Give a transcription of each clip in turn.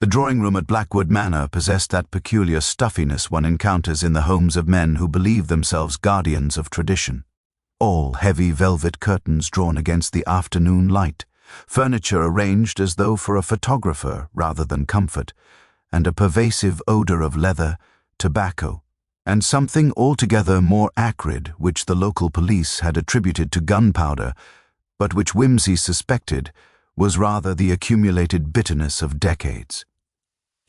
The drawing-room at Blackwood Manor possessed that peculiar stuffiness one encounters in the homes of men who believe themselves guardians of tradition. All heavy velvet curtains drawn against the afternoon light, furniture arranged as though for a photographer rather than comfort, and a pervasive odor of leather, tobacco, and something altogether more acrid which the local police had attributed to gunpowder, but which Whimsy suspected was rather the accumulated bitterness of decades.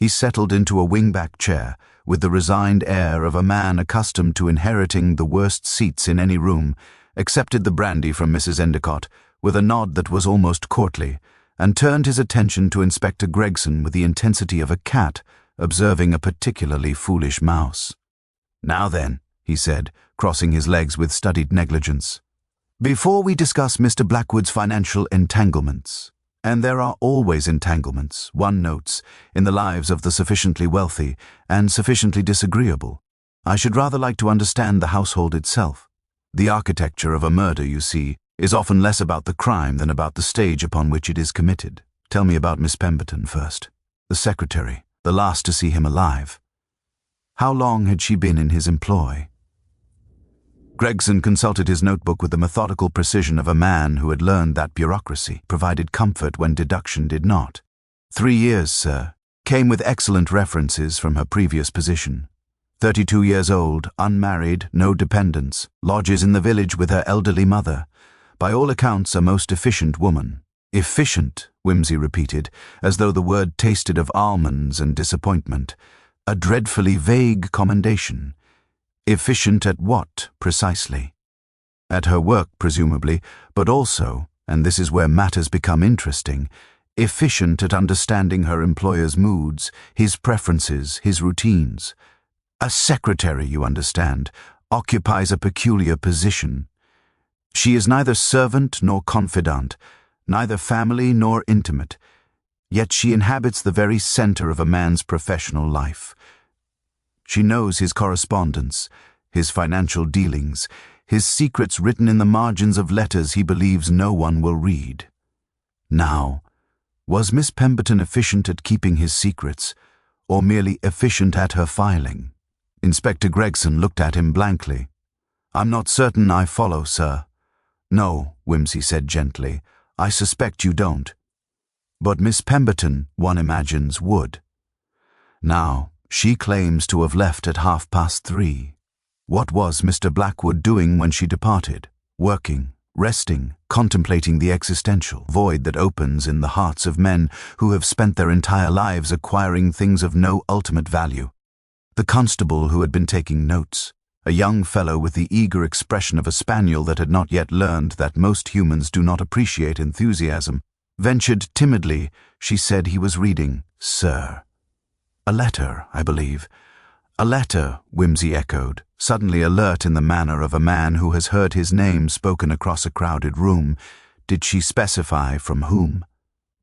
He settled into a wing-back chair with the resigned air of a man accustomed to inheriting the worst seats in any room, accepted the brandy from Mrs. Endicott with a nod that was almost courtly, and turned his attention to Inspector Gregson with the intensity of a cat observing a particularly foolish mouse. "Now then," he said, crossing his legs with studied negligence, "before we discuss Mr. Blackwood's financial entanglements, and there are always entanglements, one notes, in the lives of the sufficiently wealthy and sufficiently disagreeable, I should rather like to understand the household itself. The architecture of a murder, you see, is often less about the crime than about the stage upon which it is committed. Tell me about Miss Pemberton first, the secretary, the last to see him alive. How long had she been in his employ?" Gregson consulted his notebook with the methodical precision of a man who had learned that bureaucracy provided comfort when deduction did not. 3 years, sir. Came with excellent references from her previous position. 32 years old, unmarried, no dependents, lodges in the village with her elderly mother. By all accounts, a most efficient woman. Efficient, Whimsy repeated, as though the word tasted of almonds and disappointment. A dreadfully vague commendation. Efficient at what, precisely? At her work, presumably, but also, and this is where matters become interesting, efficient at understanding her employer's moods, his preferences, his routines. A secretary, you understand, occupies a peculiar position. She is neither servant nor confidant, neither family nor intimate, yet she inhabits the very center of a man's professional life. She knows his correspondence, his financial dealings, his secrets written in the margins of letters he believes no one will read. Now, was Miss Pemberton efficient at keeping his secrets, or merely efficient at her filing? Inspector Gregson looked at him blankly. "I'm not certain I follow, sir." "No," Whimsy said gently, "I suspect you don't. But Miss Pemberton, one imagines, would. Now, she claims to have left at 3:30. What was Mr. Blackwood doing when she departed? Working, resting, contemplating the existential void that opens in the hearts of men who have spent their entire lives acquiring things of no ultimate value. The constable who had been taking notes, a young fellow with the eager expression of a spaniel that had not yet learned that most humans do not appreciate enthusiasm, ventured timidly. She said he was reading, "Sir." "A letter, I believe." "A letter," Whimsy echoed, suddenly alert in the manner of a man who has heard his name spoken across a crowded room. Did she specify from whom?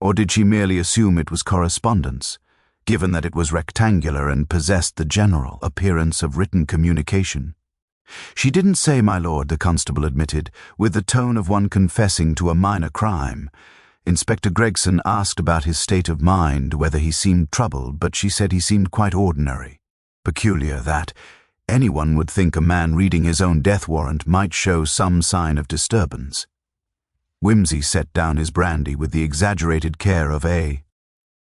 Or did she merely assume it was correspondence, given that it was rectangular and possessed the general appearance of written communication? "She didn't say, my lord," the constable admitted, with the tone of one confessing to a minor crime. Inspector Gregson asked about his state of mind, whether he seemed troubled, but she said he seemed quite ordinary. Peculiar that anyone would think a man reading his own death warrant might show some sign of disturbance. Whimsy set down his brandy with the exaggerated care of a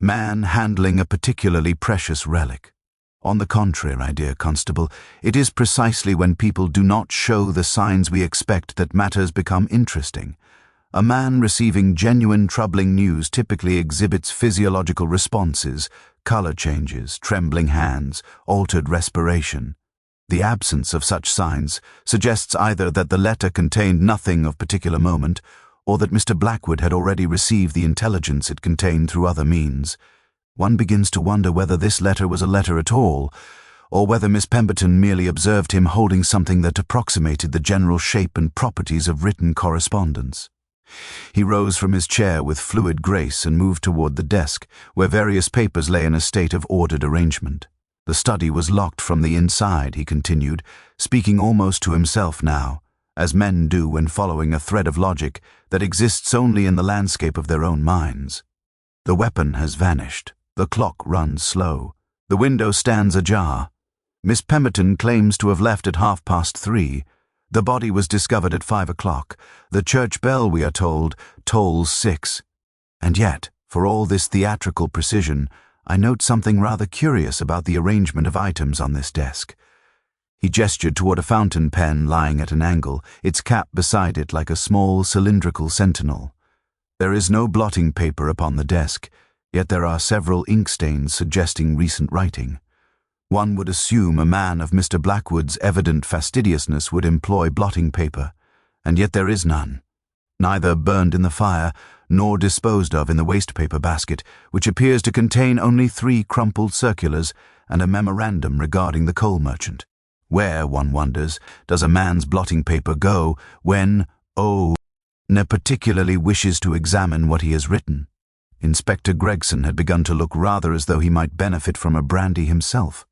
man handling a particularly precious relic. "On the contrary, my dear constable, it is precisely when people do not show the signs we expect that matters become interesting. A man receiving genuine troubling news typically exhibits physiological responses, color changes, trembling hands, altered respiration. The absence of such signs suggests either that the letter contained nothing of particular moment, or that Mr. Blackwood had already received the intelligence it contained through other means. One begins to wonder whether this letter was a letter at all, or whether Miss Pemberton merely observed him holding something that approximated the general shape and properties of written correspondence." He rose from his chair with fluid grace and moved toward the desk, where various papers lay in a state of ordered arrangement. The study was locked from the inside, he continued, speaking almost to himself now, as men do when following a thread of logic that exists only in the landscape of their own minds. "The weapon has vanished. The clock runs slow. The window stands ajar. Miss Pemberton claims to have left at 3:30. The body was discovered at 5 o'clock. The church bell, we are told, tolls 6. And yet, for all this theatrical precision, I note something rather curious about the arrangement of items on this desk. He gestured toward a fountain pen lying at an angle, its cap beside it like a small cylindrical sentinel. There is no blotting paper upon the desk, yet there are several ink stains suggesting recent writing. One would assume a man of Mr. Blackwood's evident fastidiousness would employ blotting paper, and yet there is none, neither burned in the fire nor disposed of in the waste-paper basket, which appears to contain only 3 crumpled circulars and a memorandum regarding the coal merchant. Where, one wonders, does a man's blotting paper go when, ne particularly wishes to examine what he has written? Inspector Gregson had begun to look rather as though he might benefit from a brandy himself.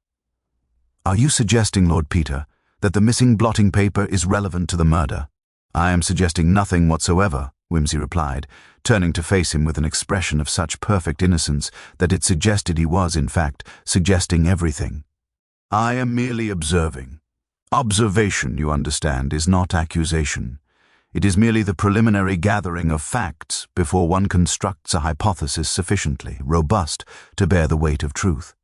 "Are you suggesting, Lord Peter, that the missing blotting paper is relevant to the murder?" "I am suggesting nothing whatsoever," Wimsey replied, turning to face him with an expression of such perfect innocence that it suggested he was, in fact, suggesting everything. "I am merely observing. Observation, you understand, is not accusation. It is merely the preliminary gathering of facts before one constructs a hypothesis sufficiently robust to bear the weight of truth.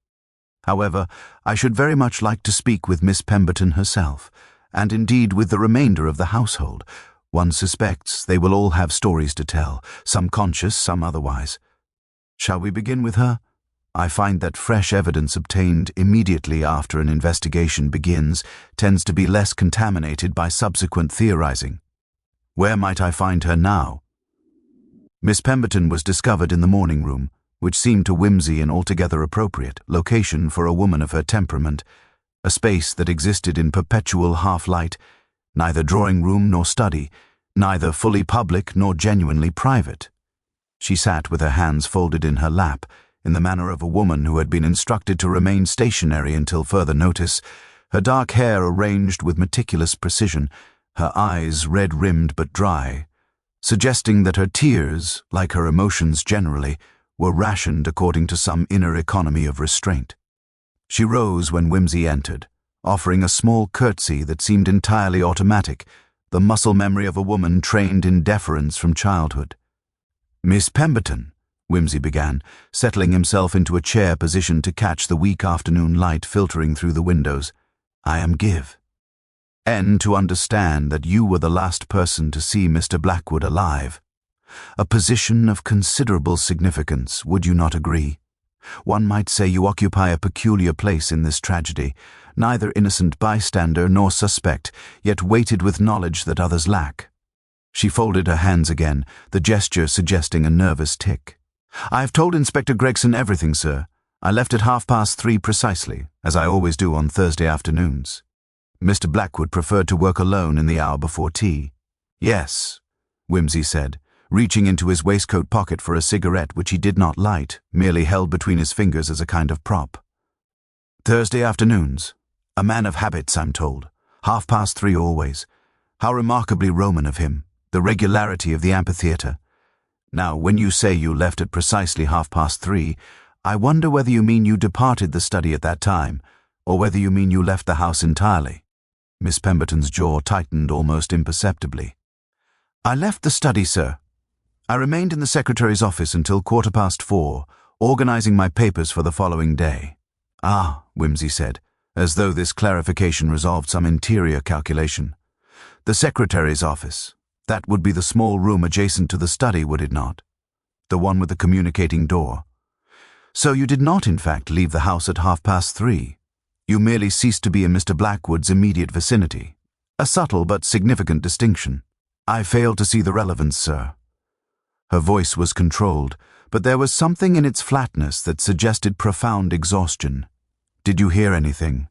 However, I should very much like to speak with Miss Pemberton herself, and indeed with the remainder of the household. One suspects they will all have stories to tell, some conscious, some otherwise. Shall we begin with her? I find that fresh evidence obtained immediately after an investigation begins tends to be less contaminated by subsequent theorizing. Where might I find her now?" Miss Pemberton was discovered in the morning room, which seemed to Wimsey an altogether appropriate location for a woman of her temperament, a space that existed in perpetual half-light, neither drawing-room nor study, neither fully public nor genuinely private. She sat with her hands folded in her lap, in the manner of a woman who had been instructed to remain stationary until further notice, her dark hair arranged with meticulous precision, her eyes red-rimmed but dry, suggesting that her tears, like her emotions generally, were rationed according to some inner economy of restraint. She rose when Wimsey entered, offering a small curtsy that seemed entirely automatic, the muscle memory of a woman trained in deference from childhood. "Miss Pemberton," Wimsey began, settling himself into a chair position to catch the weak afternoon light filtering through the windows, "I am to understand that you were the last person to see Mr. Blackwood alive. A position of considerable significance, would you not agree? One might say you occupy a peculiar place in this tragedy, neither innocent bystander nor suspect, yet weighted with knowledge that others lack." She folded her hands again, the gesture suggesting a nervous tic. "I have told Inspector Gregson everything, sir. I left at 3:30 precisely, as I always do on Thursday afternoons. Mr. Blackwood preferred to work alone in the hour before tea." "Yes," Wimsey said, reaching into his waistcoat pocket for a cigarette which he did not light, merely held between his fingers as a kind of prop. "Thursday afternoons. A man of habits, I'm told. 3:30 always. How remarkably Roman of him, the regularity of the amphitheatre. Now, when you say you left at precisely 3:30, I wonder whether you mean you departed the study at that time, or whether you mean you left the house entirely." Miss Pemberton's jaw tightened almost imperceptibly. "I left the study, sir. I remained in the secretary's office until 4:15, organizing my papers for the following day." "Ah," Wimsey said, as though this clarification resolved some interior calculation. "The secretary's office. That would be the small room adjacent to the study, would it not? The one with the communicating door. So you did not, in fact, leave the house at 3:30. You merely ceased to be in Mr. Blackwood's immediate vicinity. A subtle but significant distinction. I fail to see the relevance, sir." Her voice was controlled, but there was something in its flatness that suggested profound exhaustion. "Did you hear anything?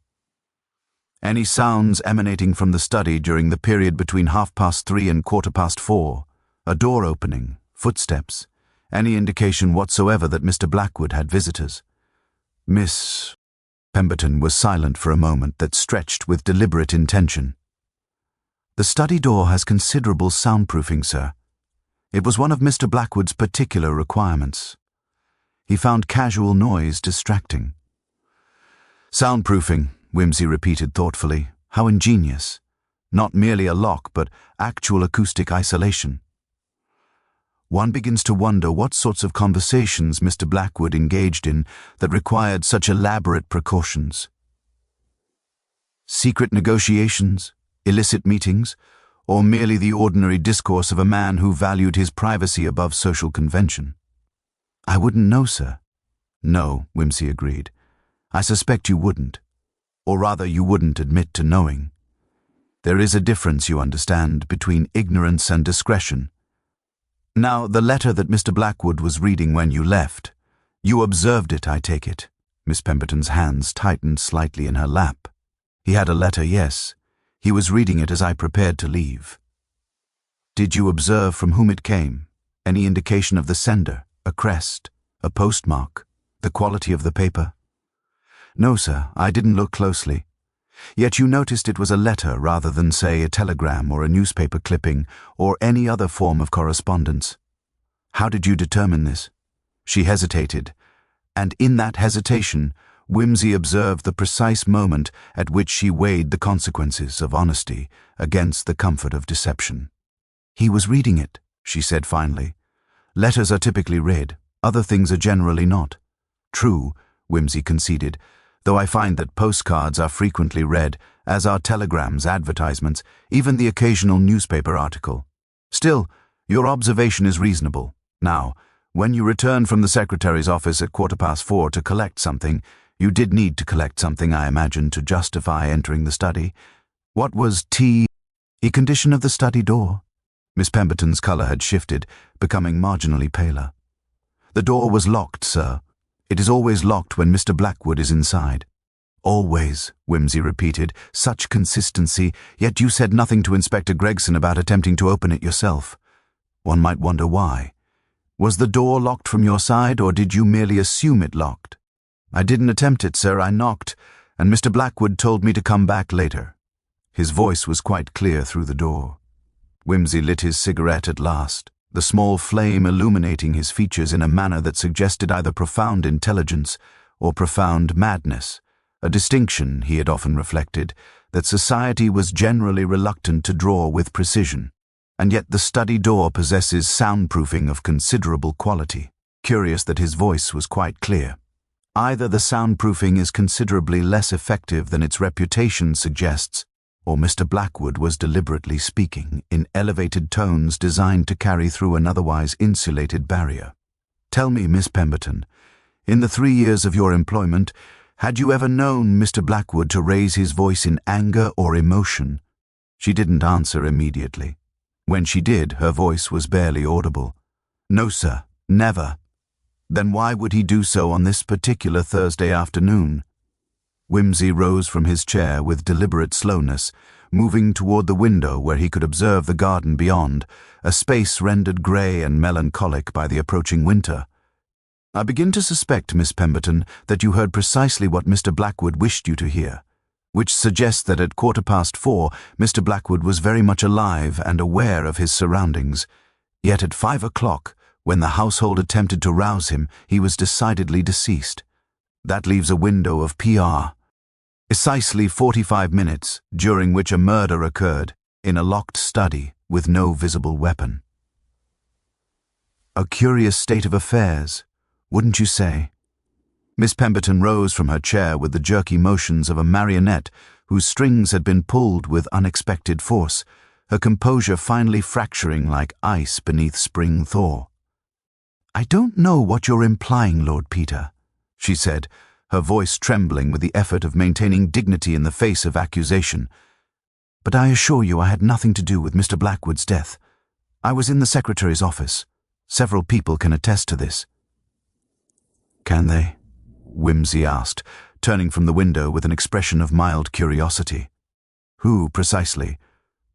Any sounds emanating from the study during the period between 3:30 and 4:15? A door opening, footsteps, any indication whatsoever that Mr. Blackwood had visitors?" Miss Pemberton was silent for a moment that stretched with deliberate intention. "The study door has considerable soundproofing, sir. It was one of Mr. Blackwood's particular requirements. He found casual noise distracting. Soundproofing, Whimsy repeated thoughtfully. How ingenious. Not merely a lock, but actual acoustic isolation. One begins to wonder what sorts of conversations Mr. Blackwood engaged in that required such elaborate precautions. Secret negotiations, illicit meetings, or merely the ordinary discourse of a man who valued his privacy above social convention? I wouldn't know, sir. No, Whimsy agreed. I suspect you wouldn't. Or rather, you wouldn't admit to knowing. There is a difference, you understand, between ignorance and discretion. Now, the letter that Mr. Blackwood was reading when you left, you observed it, I take it. Miss Pemberton's hands tightened slightly in her lap. He had a letter, yes. He was reading it as I prepared to leave. Did you observe from whom it came? Any indication of the sender, a crest, a postmark, the quality of the paper? No, sir, I didn't look closely. Yet you noticed it was a letter rather than, say, a telegram or a newspaper clipping or any other form of correspondence. How did you determine this? She hesitated, and in that hesitation, Whimsy observed the precise moment at which she weighed the consequences of honesty against the comfort of deception. He was reading it, she said finally. Letters are typically read, other things are generally not. True, Whimsy conceded, though I find that postcards are frequently read, as are telegrams, advertisements, even the occasional newspaper article. Still, your observation is reasonable. Now, when you returned from the secretary's office at 4:15 to collect something, you did need to collect something, I imagine, to justify entering the study. What was the condition of the study door? Miss Pemberton's colour had shifted, becoming marginally paler. The door was locked, sir. It is always locked when Mr. Blackwood is inside. Always, Whimsy repeated, such consistency, yet you said nothing to Inspector Gregson about attempting to open it yourself. One might wonder why. Was the door locked from your side, or did you merely assume it locked? I didn't attempt it, sir. I knocked, and Mr. Blackwood told me to come back later. His voice was quite clear through the door. Whimsy lit his cigarette at last, the small flame illuminating his features in a manner that suggested either profound intelligence or profound madness, a distinction, he had often reflected, that society was generally reluctant to draw with precision. And yet the study door possesses soundproofing of considerable quality. Curious that his voice was quite clear. Either the soundproofing is considerably less effective than its reputation suggests, or Mr. Blackwood was deliberately speaking in elevated tones designed to carry through an otherwise insulated barrier. Tell me, Miss Pemberton, in the 3 years of your employment, had you ever known Mr. Blackwood to raise his voice in anger or emotion? She didn't answer immediately. When she did, her voice was barely audible. No, sir, never. Then why would he do so on this particular Thursday afternoon? Whimsy rose from his chair with deliberate slowness, moving toward the window where he could observe the garden beyond, a space rendered grey and melancholic by the approaching winter. I begin to suspect, Miss Pemberton, that you heard precisely what Mr. Blackwood wished you to hear, which suggests that at 4:15 Mr. Blackwood was very much alive and aware of his surroundings, yet at 5 o'clock, when the household attempted to rouse him, he was decidedly deceased. That leaves a window of PR. Precisely 45 minutes, during which a murder occurred, in a locked study with no visible weapon. A curious state of affairs, wouldn't you say? Miss Pemberton rose from her chair with the jerky motions of a marionette whose strings had been pulled with unexpected force, her composure finally fracturing like ice beneath spring thaw. I don't know what you're implying, Lord Peter, she said, her voice trembling with the effort of maintaining dignity in the face of accusation. But I assure you I had nothing to do with Mr. Blackwood's death. I was in the secretary's office. Several people can attest to this. Can they? Whimsy asked, turning from the window with an expression of mild curiosity. Who, precisely?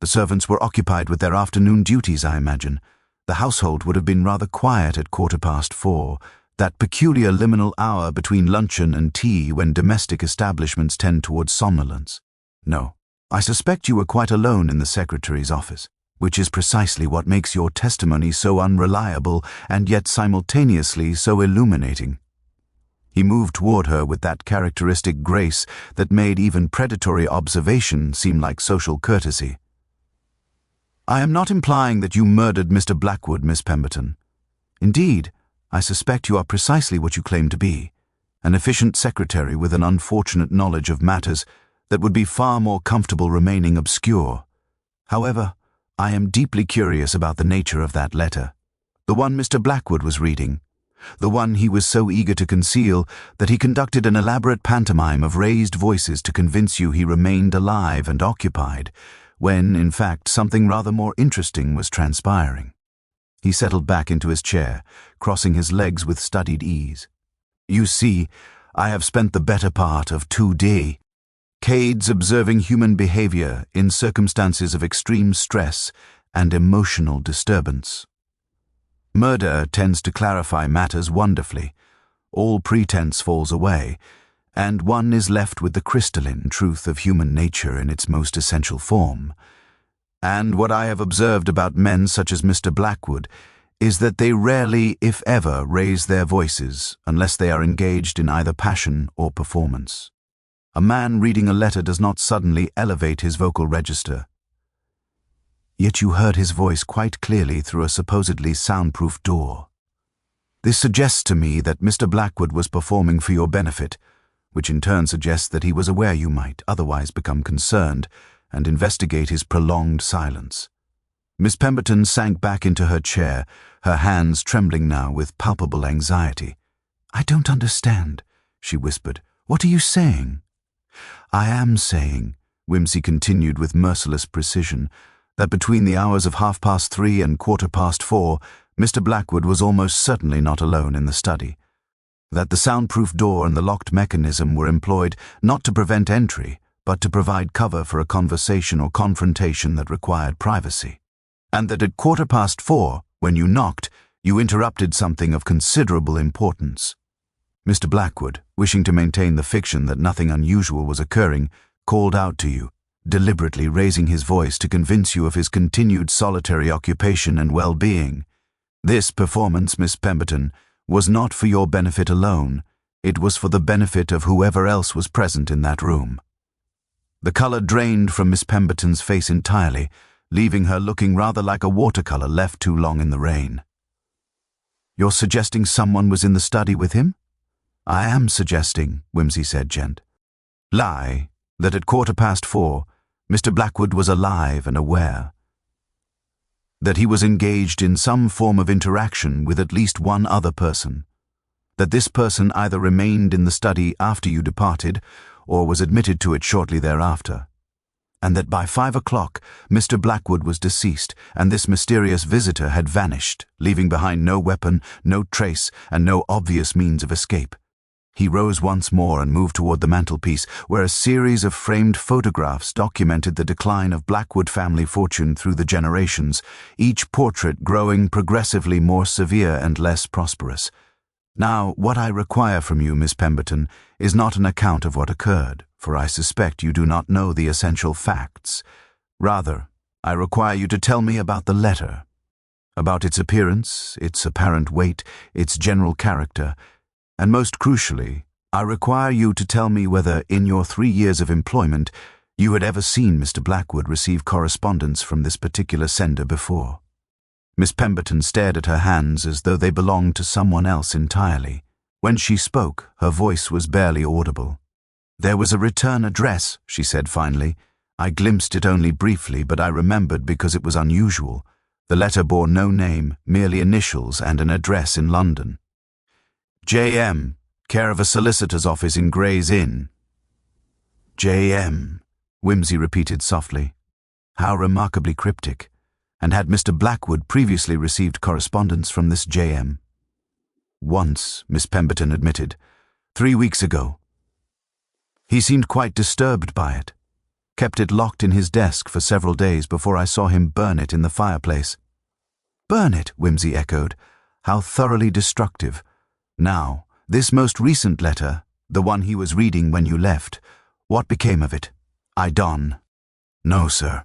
The servants were occupied with their afternoon duties, I imagine. The household would have been rather quiet at 4:15, that peculiar liminal hour between luncheon and tea when domestic establishments tend towards somnolence. No, I suspect you were quite alone in the secretary's office. which is precisely what makes your testimony so unreliable and yet simultaneously so illuminating." He moved toward her with that characteristic grace that made even predatory observation seem like social courtesy. "I am not implying that you murdered Mr. Blackwood, Miss Pemberton. Indeed, I suspect you are precisely what you claim to be, an efficient secretary with an unfortunate knowledge of matters that would be far more comfortable remaining obscure. However, I am deeply curious about the nature of that letter, the one Mr. Blackwood was reading, the one he was so eager to conceal that he conducted an elaborate pantomime of raised voices to convince you he remained alive and occupied, when, in fact, something rather more interesting was transpiring." He settled back into his chair, crossing his legs with studied ease. "You see, I have spent the better part of 2 decades observing human behavior in circumstances of extreme stress and emotional disturbance. Murder tends to clarify matters wonderfully. All pretense falls away, and one is left with the crystalline truth of human nature in its most essential form. And what I have observed about men such as Mr. Blackwood is that they rarely, if ever, raise their voices unless they are engaged in either passion or performance. A man reading a letter does not suddenly elevate his vocal register. Yet you heard his voice quite clearly through a supposedly soundproof door. This suggests to me that Mr. Blackwood was performing for your benefit, which in turn suggests that he was aware you might otherwise become concerned and investigate his prolonged silence." Miss Pemberton sank back into her chair, her hands trembling now with palpable anxiety. "I don't understand," she whispered. "What are you saying?" "I am saying," Whimsy continued with merciless precision, "that between the hours of 3:30 and 4:15, Mr. Blackwood was almost certainly not alone in the study. That the soundproof door and the locked mechanism were employed not to prevent entry, but to provide cover for a conversation or confrontation that required privacy. And that at 4:15, when you knocked, you interrupted something of considerable importance. Mr. Blackwood, wishing to maintain the fiction that nothing unusual was occurring, called out to you, deliberately raising his voice to convince you of his continued solitary occupation and well-being. This performance, Miss Pemberton, was not for your benefit alone. It was for the benefit of whoever else was present in that room." The color drained from Miss Pemberton's face entirely, leaving her looking rather like a watercolor left too long in the rain. "You're suggesting someone was in the study with him?" "I am suggesting," Whimsy said, "lie, that at 4:15, Mr. Blackwood was alive and aware. That he was engaged in some form of interaction with at least one other person. That this person either remained in the study after you departed or was admitted to it shortly thereafter. And that by 5 o'clock, Mr. Blackwood was deceased, and this mysterious visitor had vanished, leaving behind no weapon, no trace, and no obvious means of escape." He rose once more and moved toward the mantelpiece, where a series of framed photographs documented the decline of Blackwood family fortune through the generations, each portrait growing progressively more severe and less prosperous. "Now, what I require from you, Miss Pemberton, is not an account of what occurred, for I suspect you do not know the essential facts. Rather, I require you to tell me about the letter, about its appearance, its apparent weight, its general character, and most crucially, I require you to tell me whether, in your 3 years of employment, you had ever seen Mr. Blackwood receive correspondence from this particular sender before." Miss Pemberton stared at her hands as though they belonged to someone else entirely. When she spoke, her voice was barely audible. "There was a return address," she said finally. "I glimpsed it only briefly, but I remembered because it was unusual. The letter bore no name, merely initials and an address in London. J.M., care of a solicitor's office in Gray's Inn." "J.M.," Whimsy repeated softly. How remarkably cryptic. And had Mr. Blackwood previously received correspondence from this J.M.? "Once," Miss Pemberton admitted. 3 weeks ago. He seemed quite disturbed by it. Kept it locked in his desk for several days before I saw him burn it in the fireplace." "Burn it," Whimsy echoed. "How thoroughly destructive. Now, this most recent letter, the one he was reading when you left, what became of it?" "I don." "No, sir.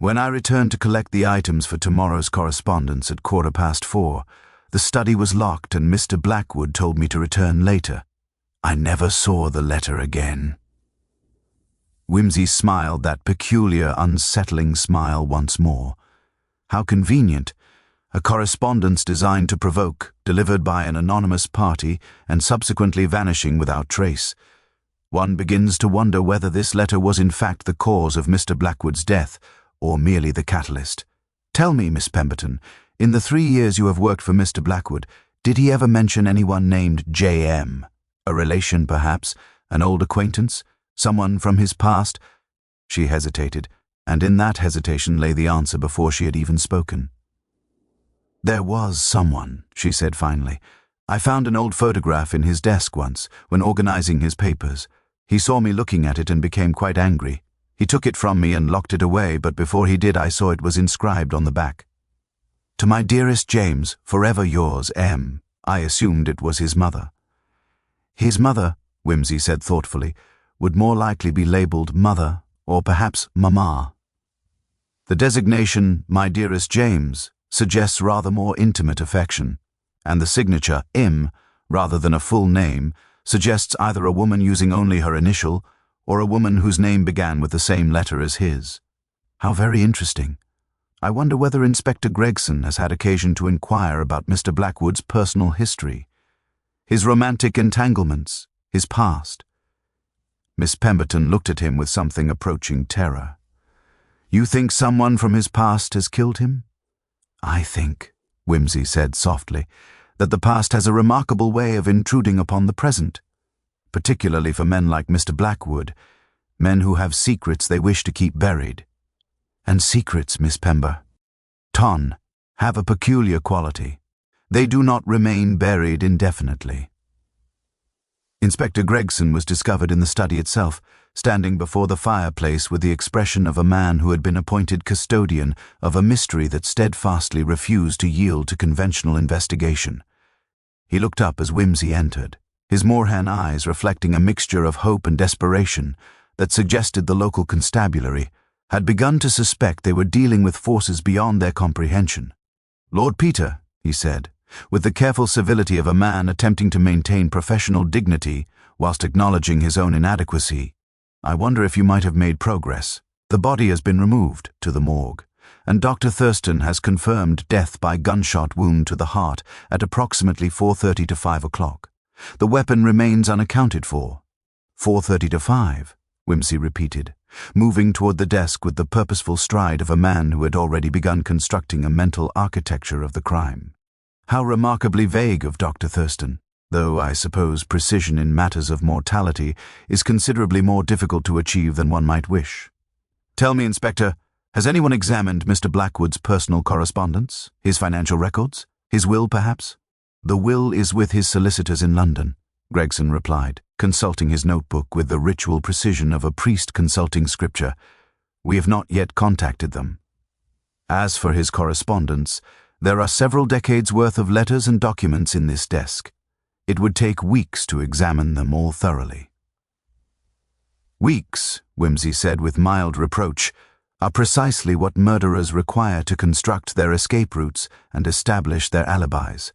When I returned to collect the items for tomorrow's correspondence at 4:15, the study was locked and Mr. Blackwood told me to return later. I never saw the letter again." Whimsy smiled that peculiar, unsettling smile once more. How convenient. A correspondence designed to provoke, delivered by an anonymous party, and subsequently vanishing without trace. One begins to wonder whether this letter was in fact the cause of Mr. Blackwood's death, or merely the catalyst. "Tell me, Miss Pemberton, in the 3 years you have worked for Mr. Blackwood, did he ever mention anyone named J.M.? A relation, perhaps? An old acquaintance? Someone from his past?" She hesitated, and in that hesitation lay the answer before she had even spoken. "There was someone," she said finally. "I found an old photograph in his desk once, when organizing his papers. He saw me looking at it and became quite angry. He took it from me and locked it away, but before he did I saw it was inscribed on the back. 'To my dearest James, forever yours, M.' I assumed it was his mother." "His mother," Whimsy said thoughtfully, "would more likely be labeled Mother, or perhaps Mama." The designation, "My dearest James," suggests rather more intimate affection, and the signature, M, rather than a full name, suggests either a woman using only her initial, or a woman whose name began with the same letter as his. How very interesting. I wonder whether Inspector Gregson has had occasion to inquire about Mr. Blackwood's personal history, his romantic entanglements, his past. Miss Pemberton looked at him with something approaching terror. "You think someone from his past has killed him?" "I think," Whimsy said softly, "that the past has a remarkable way of intruding upon the present, particularly for men like Mr. Blackwood, men who have secrets they wish to keep buried. And secrets, Miss Pemberton, have a peculiar quality. They do not remain buried indefinitely." Inspector Gregson was discovered in the study itself, standing before the fireplace with the expression of a man who had been appointed custodian of a mystery that steadfastly refused to yield to conventional investigation. He looked up as Whimsy entered, his moorhen eyes reflecting a mixture of hope and desperation that suggested the local constabulary had begun to suspect they were dealing with forces beyond their comprehension. "Lord Peter," he said, with the careful civility of a man attempting to maintain professional dignity whilst acknowledging his own inadequacy, "I wonder if you might have made progress. The body has been removed to the morgue, and Dr. Thurston has confirmed death by gunshot wound to the heart at approximately 4:30 to 5 o'clock. The weapon remains unaccounted for." 4:30 to 5, Whimsy repeated, moving toward the desk with the purposeful stride of a man who had already begun constructing a mental architecture of the crime. How remarkably vague of Dr. Thurston, though I suppose precision in matters of mortality is considerably more difficult to achieve than one might wish. "Tell me, Inspector, has anyone examined Mr. Blackwood's personal correspondence, his financial records, his will, perhaps?" "The will is with his solicitors in London," Gregson replied, consulting his notebook with the ritual precision of a priest consulting scripture. "We have not yet contacted them. As for his correspondence, there are several decades' worth of letters and documents in this desk. It would take weeks to examine them all thoroughly." "Weeks," Whimsy said with mild reproach, "are precisely what murderers require to construct their escape routes and establish their alibis.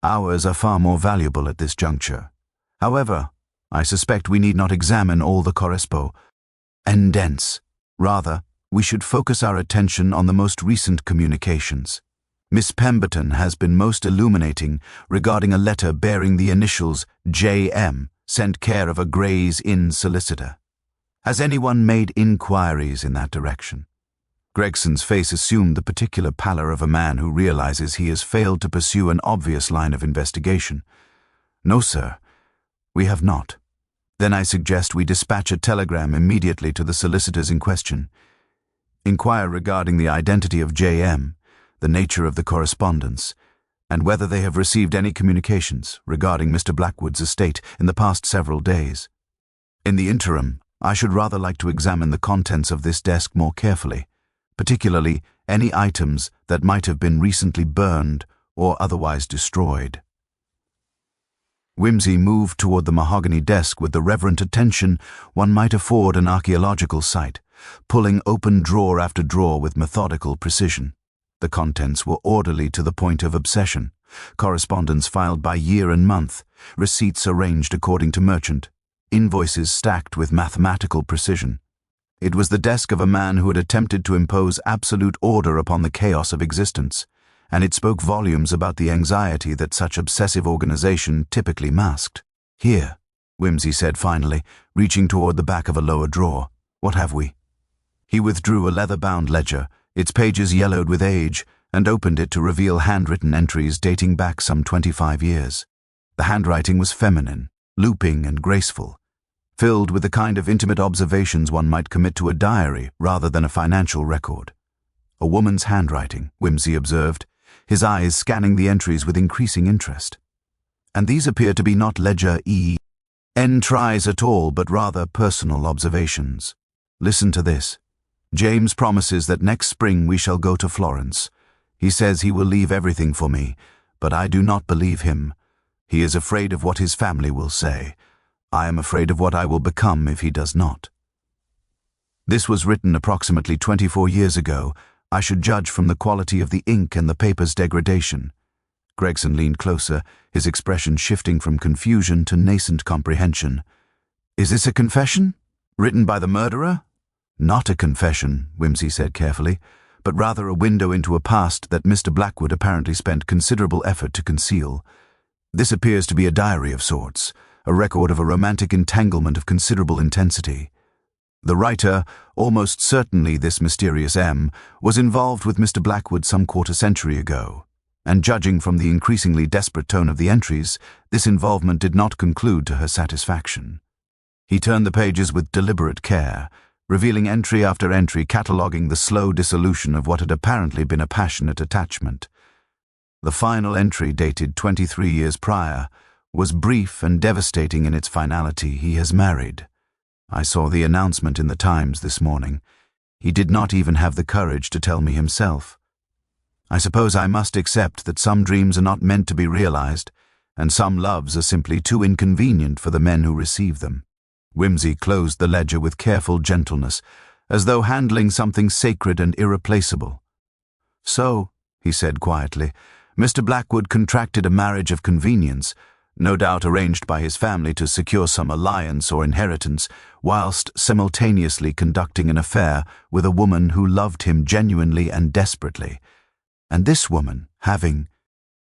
Hours are far more valuable at this juncture. However, I suspect we need not examine all the correspondence. Rather, we should focus our attention on the most recent communications. Miss Pemberton has been most illuminating regarding a letter bearing the initials J.M. sent care of a Gray's Inn solicitor. Has anyone made inquiries in that direction?" Gregson's face assumed the particular pallor of a man who realizes he has failed to pursue an obvious line of investigation. "No, sir, we have not." "Then I suggest we dispatch a telegram immediately to the solicitors in question. Inquire regarding the identity of J.M., the nature of the correspondence, and whether they have received any communications regarding Mr. Blackwood's estate in the past several days. In the interim, I should rather like to examine the contents of this desk more carefully, particularly any items that might have been recently burned or otherwise destroyed." Whimsy moved toward the mahogany desk with the reverent attention one might afford an archaeological site, pulling open drawer after drawer with methodical precision. The contents were orderly to the point of obsession. Correspondence filed by year and month, receipts arranged according to merchant, invoices stacked with mathematical precision. It was the desk of a man who had attempted to impose absolute order upon the chaos of existence, and it spoke volumes about the anxiety that such obsessive organization typically masked. "Here," Whimsy said finally, reaching toward the back of a lower drawer. "What have we?" He withdrew a leather-bound ledger, its pages yellowed with age, and opened it to reveal handwritten entries dating back some 25 years. The handwriting was feminine, looping and graceful, filled with the kind of intimate observations one might commit to a diary rather than a financial record. A woman's handwriting, Whimsy observed, his eyes scanning the entries with increasing interest. And these appear to be not ledger entries at all, but rather personal observations. Listen to this. "James promises that next spring we shall go to Florence. He says he will leave everything for me, but I do not believe him. He is afraid of what his family will say. I am afraid of what I will become if he does not." This was written approximately 24 years ago. I should judge from the quality of the ink and the paper's degradation. Gregson leaned closer, his expression shifting from confusion to nascent comprehension. "Is this a confession? Written by the murderer?" "Not a confession," Whimsy said carefully, "but rather a window into a past that Mr. Blackwood apparently spent considerable effort to conceal. This appears to be a diary of sorts, a record of a romantic entanglement of considerable intensity. The writer, almost certainly this mysterious M, was involved with Mr. Blackwood some quarter-century ago, and judging from the increasingly desperate tone of the entries, this involvement did not conclude to her satisfaction." He turned the pages with deliberate care, revealing entry after entry cataloguing the slow dissolution of what had apparently been a passionate attachment. The final entry, dated 23 years prior, was brief and devastating in its finality. "He has married. I saw the announcement in the Times this morning. He did not even have the courage to tell me himself. I suppose I must accept that some dreams are not meant to be realized, and some loves are simply too inconvenient for the men who receive them." Whimsy closed the ledger with careful gentleness, as though handling something sacred and irreplaceable. "So," he said quietly, "Mr. Blackwood contracted a marriage of convenience, no doubt arranged by his family to secure some alliance or inheritance, whilst simultaneously conducting an affair with a woman who loved him genuinely and desperately. And this woman, having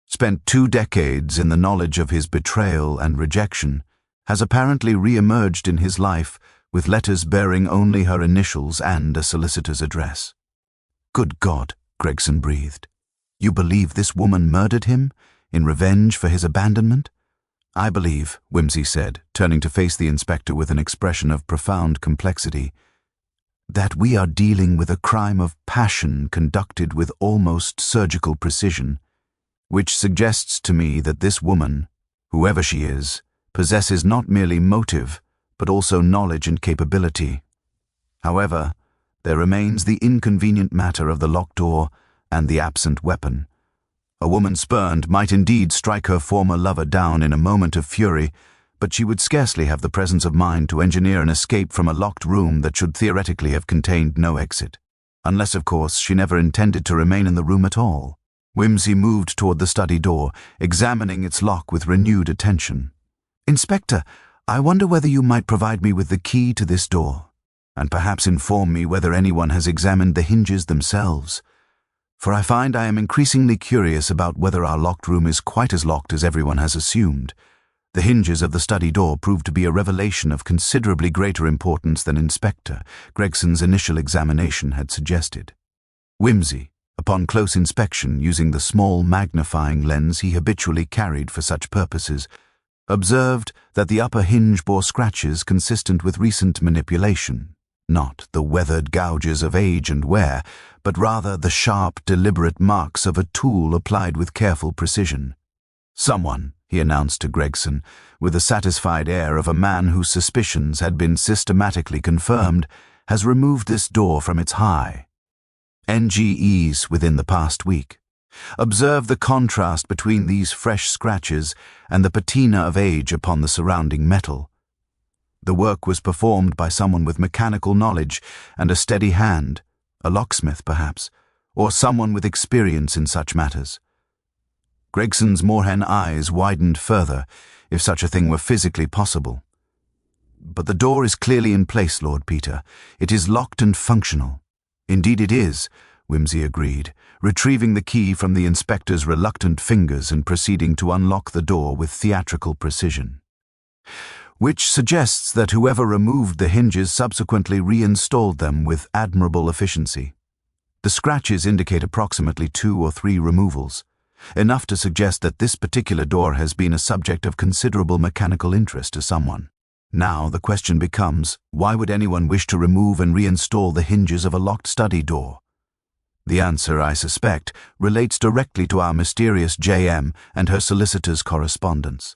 spent 2 decades in the knowledge of his betrayal and rejection, has apparently re-emerged in his life with letters bearing only her initials and a solicitor's address." "Good God," Gregson breathed. "You believe this woman murdered him in revenge for his abandonment?" "I believe," Whimsy said, turning to face the inspector with an expression of profound complexity, "that we are dealing with a crime of passion conducted with almost surgical precision, which suggests to me that this woman, whoever she is, possesses not merely motive, but also knowledge and capability. However, there remains the inconvenient matter of the locked door and the absent weapon. A woman spurned might indeed strike her former lover down in a moment of fury, but she would scarcely have the presence of mind to engineer an escape from a locked room that should theoretically have contained no exit. Unless, of course, she never intended to remain in the room at all." Whimsy moved toward the study door, examining its lock with renewed attention. "Inspector, I wonder whether you might provide me with the key to this door, and perhaps inform me whether anyone has examined the hinges themselves. For I find I am increasingly curious about whether our locked room is quite as locked as everyone has assumed. The hinges of the study door proved to be a revelation of considerably greater importance than Inspector Gregson's initial examination had suggested." Whimsy, upon close inspection using the small magnifying lens he habitually carried for such purposes, observed that the upper hinge bore scratches consistent with recent manipulation, not the weathered gouges of age and wear, but rather the sharp, deliberate marks of a tool applied with careful precision. "Someone," he announced to Gregson, with the satisfied air of a man whose suspicions had been systematically confirmed, "has removed this door from its NGEs within the past week. Observe the contrast between these fresh scratches and the patina of age upon the surrounding metal. The work was performed by someone with mechanical knowledge and a steady hand, a locksmith perhaps, or someone with experience in such matters. Gregson's moorhen eyes widened further, if such a thing were physically possible. But the door is clearly in place, Lord Peter. It is locked and functional. Indeed it is, Wimsey agreed, retrieving the key from the inspector's reluctant fingers and proceeding to unlock the door with theatrical precision. Which suggests that whoever removed the hinges subsequently reinstalled them with admirable efficiency. The scratches indicate approximately 2 or 3 removals, enough to suggest that this particular door has been a subject of considerable mechanical interest to someone. Now the question becomes, why would anyone wish to remove and reinstall the hinges of a locked study door? The answer, I suspect, relates directly to our mysterious J.M. and her solicitor's correspondence.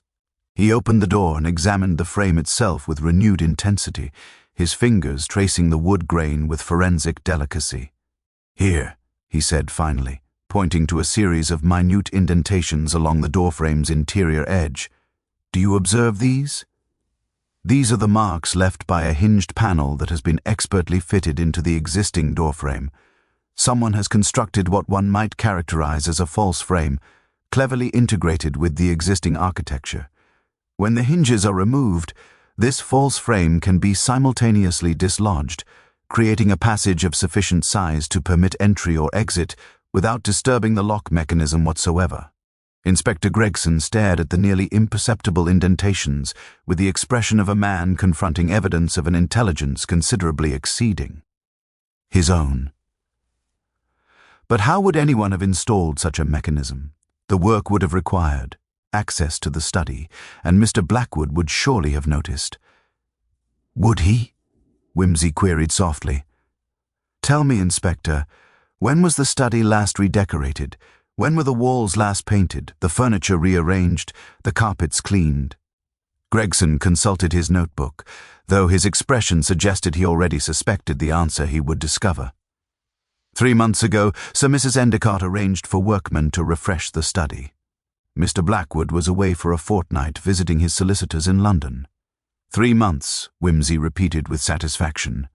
He opened the door and examined the frame itself with renewed intensity, his fingers tracing the wood grain with forensic delicacy. "Here," he said finally, pointing to a series of minute indentations along the doorframe's interior edge. "Do you observe these? These are the marks left by a hinged panel that has been expertly fitted into the existing doorframe. Someone has constructed what one might characterize as a false frame, cleverly integrated with the existing architecture. When the hinges are removed, this false frame can be simultaneously dislodged, creating a passage of sufficient size to permit entry or exit without disturbing the lock mechanism whatsoever." Inspector Gregson stared at the nearly imperceptible indentations with the expression of a man confronting evidence of an intelligence considerably exceeding his own. But how would anyone have installed such a mechanism? The work would have required access to the study, and Mr. Blackwood would surely have noticed. "Would he?" Wimsey queried softly. "Tell me, Inspector, when was the study last redecorated? When were the walls last painted, the furniture rearranged, the carpets cleaned?" Gregson consulted his notebook, though his expression suggested he already suspected the answer he would discover. 3 months ago, Sir Mrs. Endicott arranged for workmen to refresh the study. Mr. Blackwood was away for a fortnight visiting his solicitors in London. 3 months, Wimsey repeated with satisfaction.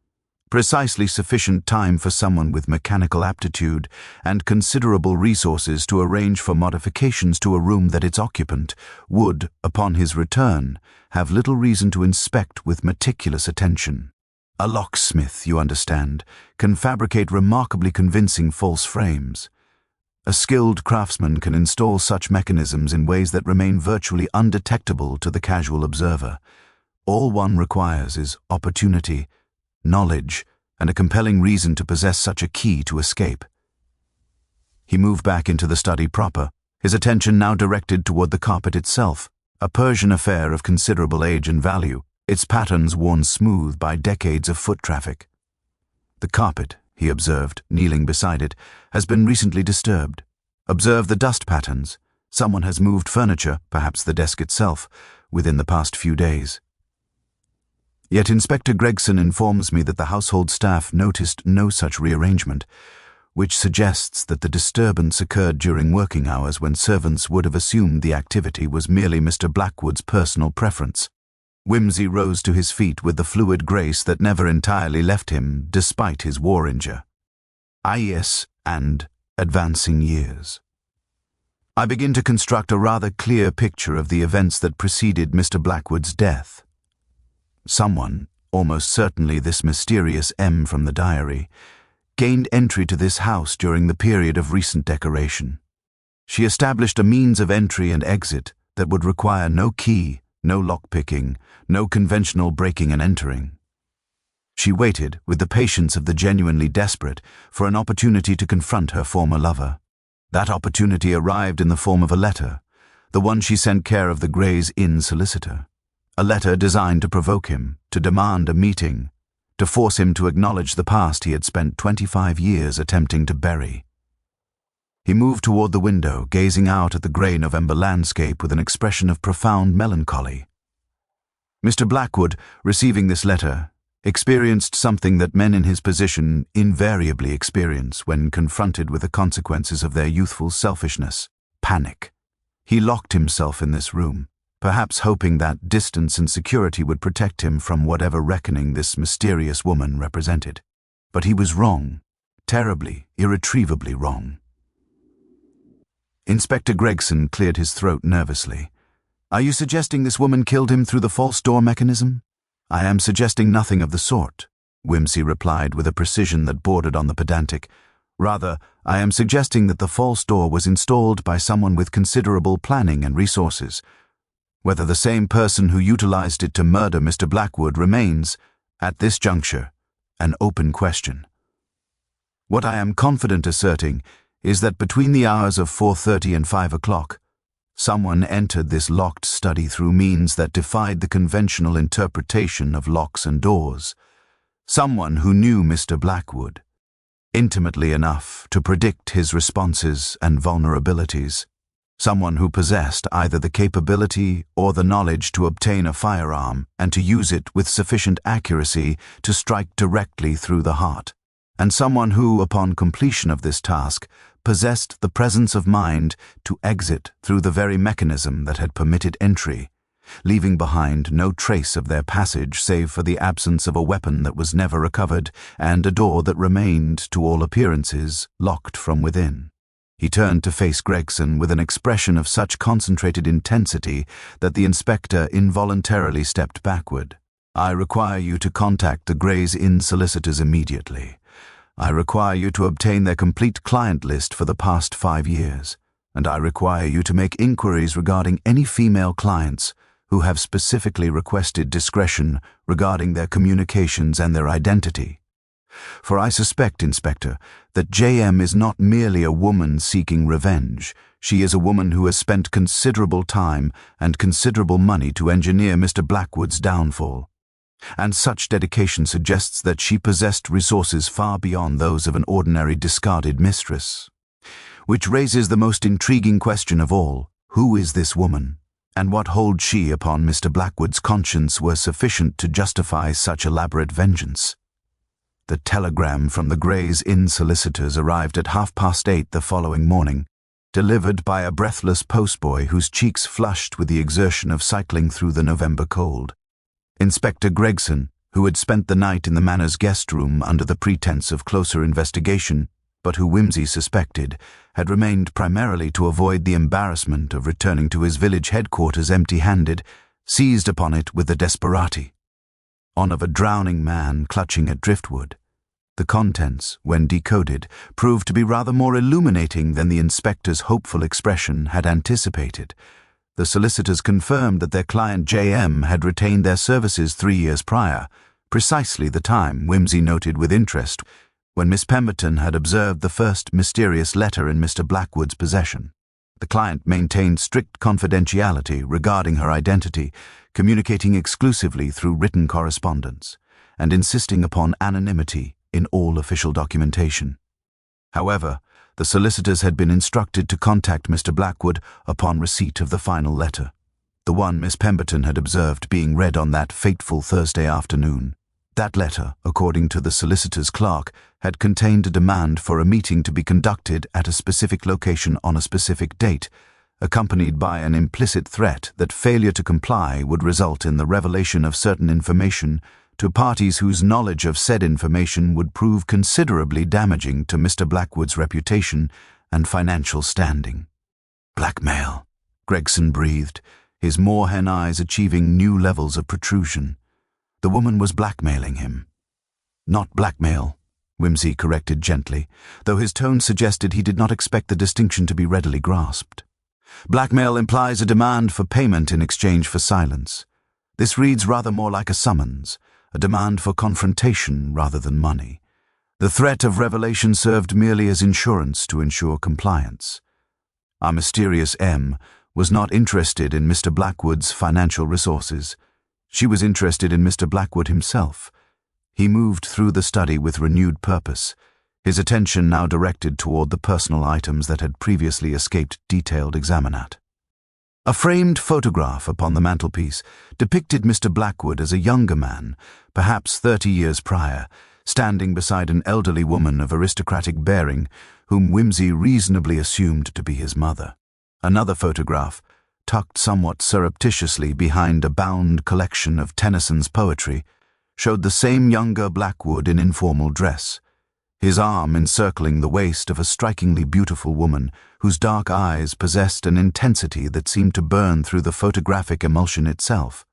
Precisely sufficient time for someone with mechanical aptitude and considerable resources to arrange for modifications to a room that its occupant would, upon his return, have little reason to inspect with meticulous attention. A locksmith, you understand, can fabricate remarkably convincing false frames. A skilled craftsman can install such mechanisms in ways that remain virtually undetectable to the casual observer. All one requires is opportunity, knowledge, and a compelling reason to possess such a key to escape. He moved back into the study proper, his attention now directed toward the carpet itself, a Persian affair of considerable age and value, its patterns worn smooth by decades of foot traffic. "The carpet," he observed, kneeling beside it, "has been recently disturbed. Observe the dust patterns. Someone has moved furniture, perhaps the desk itself, within the past few days." Yet Inspector Gregson informs me that the household staff noticed no such rearrangement, which suggests that the disturbance occurred during working hours when servants would have assumed the activity was merely Mr. Blackwood's personal preference. Wimsey rose to his feet with the fluid grace that never entirely left him, despite his war injury. Yes, and advancing years. I begin to construct a rather clear picture of the events that preceded Mr. Blackwood's death. Someone, almost certainly this mysterious M from the diary, gained entry to this house during the period of recent decoration. She established a means of entry and exit that would require no key, no lockpicking, no conventional breaking and entering. She waited, with the patience of the genuinely desperate, for an opportunity to confront her former lover. That opportunity arrived in the form of a letter, the one she sent care of the Gray's Inn solicitor. A letter designed to provoke him, to demand a meeting, to force him to acknowledge the past he had spent 25 years attempting to bury. He moved toward the window, gazing out at the grey November landscape with an expression of profound melancholy. Mr. Blackwood, receiving this letter, experienced something that men in his position invariably experience when confronted with the consequences of their youthful selfishness: panic. He locked himself in this room, perhaps hoping that distance and security would protect him from whatever reckoning this mysterious woman represented. But he was wrong, terribly, irretrievably wrong. Inspector Gregson cleared his throat nervously. "Are you suggesting this woman killed him through the false door mechanism?" "I am suggesting nothing of the sort," Whimsy replied with a precision that bordered on the pedantic. "Rather, I am suggesting that the false door was installed by someone with considerable planning and resources. Whether the same person who utilized it to murder Mr. Blackwood remains, at this juncture, an open question. What I am confident asserting is that between the hours of 4:30 and 5 o'clock, someone entered this locked study through means that defied the conventional interpretation of locks and doors. Someone who knew Mr. Blackwood intimately enough to predict his responses and vulnerabilities. Someone who possessed either the capability or the knowledge to obtain a firearm and to use it with sufficient accuracy to strike directly through the heart. And someone who, upon completion of this task, possessed the presence of mind to exit through the very mechanism that had permitted entry, leaving behind no trace of their passage save for the absence of a weapon that was never recovered and a door that remained, to all appearances, locked from within. He turned to face Gregson with an expression of such concentrated intensity that the inspector involuntarily stepped backward. "I require you to contact the Gray's Inn solicitors immediately. I require you to obtain their complete client list for the past 5 years, and I require you to make inquiries regarding any female clients who have specifically requested discretion regarding their communications and their identity. For I suspect, Inspector, that JM is not merely a woman seeking revenge. She is a woman who has spent considerable time and considerable money to engineer Mr. Blackwood's downfall. And such dedication suggests that she possessed resources far beyond those of an ordinary discarded mistress. Which raises the most intriguing question of all: who is this woman? And what hold she upon Mr. Blackwood's conscience were sufficient to justify such elaborate vengeance? The telegram from the Gray's Inn solicitors arrived at 8:30 the following morning, delivered by a breathless postboy whose cheeks flushed with the exertion of cycling through the November cold. Inspector Gregson, who had spent the night in the Manor's guest room under the pretense of closer investigation, but who Whimsy suspected, had remained primarily to avoid the embarrassment of returning to his village headquarters empty-handed, seized upon it with the desperati on of a drowning man clutching at driftwood. The contents, when decoded, proved to be rather more illuminating than the inspector's hopeful expression had anticipated. The solicitors confirmed that their client J.M. had retained their services 3 years prior, precisely the time, Whimsy noted with interest, when Miss Pemberton had observed the first mysterious letter in Mr. Blackwood's possession. The client maintained strict confidentiality regarding her identity, communicating exclusively through written correspondence, and insisting upon anonymity in all official documentation. However, the solicitors had been instructed to contact Mr. Blackwood upon receipt of the final letter, the one Miss Pemberton had observed being read on that fateful Thursday afternoon. That letter, according to the solicitor's clerk, had contained a demand for a meeting to be conducted at a specific location on a specific date, accompanied by an implicit threat that failure to comply would result in the revelation of certain information to parties whose knowledge of said information would prove considerably damaging to Mr. Blackwood's reputation and financial standing. Blackmail, Gregson breathed, his moorhen eyes achieving new levels of protrusion. The woman was blackmailing him. Not blackmail, Whimsy corrected gently, though his tone suggested he did not expect the distinction to be readily grasped. Blackmail implies a demand for payment in exchange for silence. This reads rather more like a summons, a demand for confrontation rather than money. The threat of revelation served merely as insurance to ensure compliance. Our mysterious M was not interested in Mr. Blackwood's financial resources. She was interested in Mr. Blackwood himself. He moved through the study with renewed purpose, his attention now directed toward the personal items that had previously escaped detailed examinat. A framed photograph upon the mantelpiece depicted Mr. Blackwood as a younger man, perhaps 30 years prior, standing beside an elderly woman of aristocratic bearing, whom Whimsy reasonably assumed to be his mother. Another photograph, tucked somewhat surreptitiously behind a bound collection of Tennyson's poetry, showed the same younger Blackwood in informal dress, his arm encircling the waist of a strikingly beautiful woman whose dark eyes possessed an intensity that seemed to burn through the photographic emulsion itself.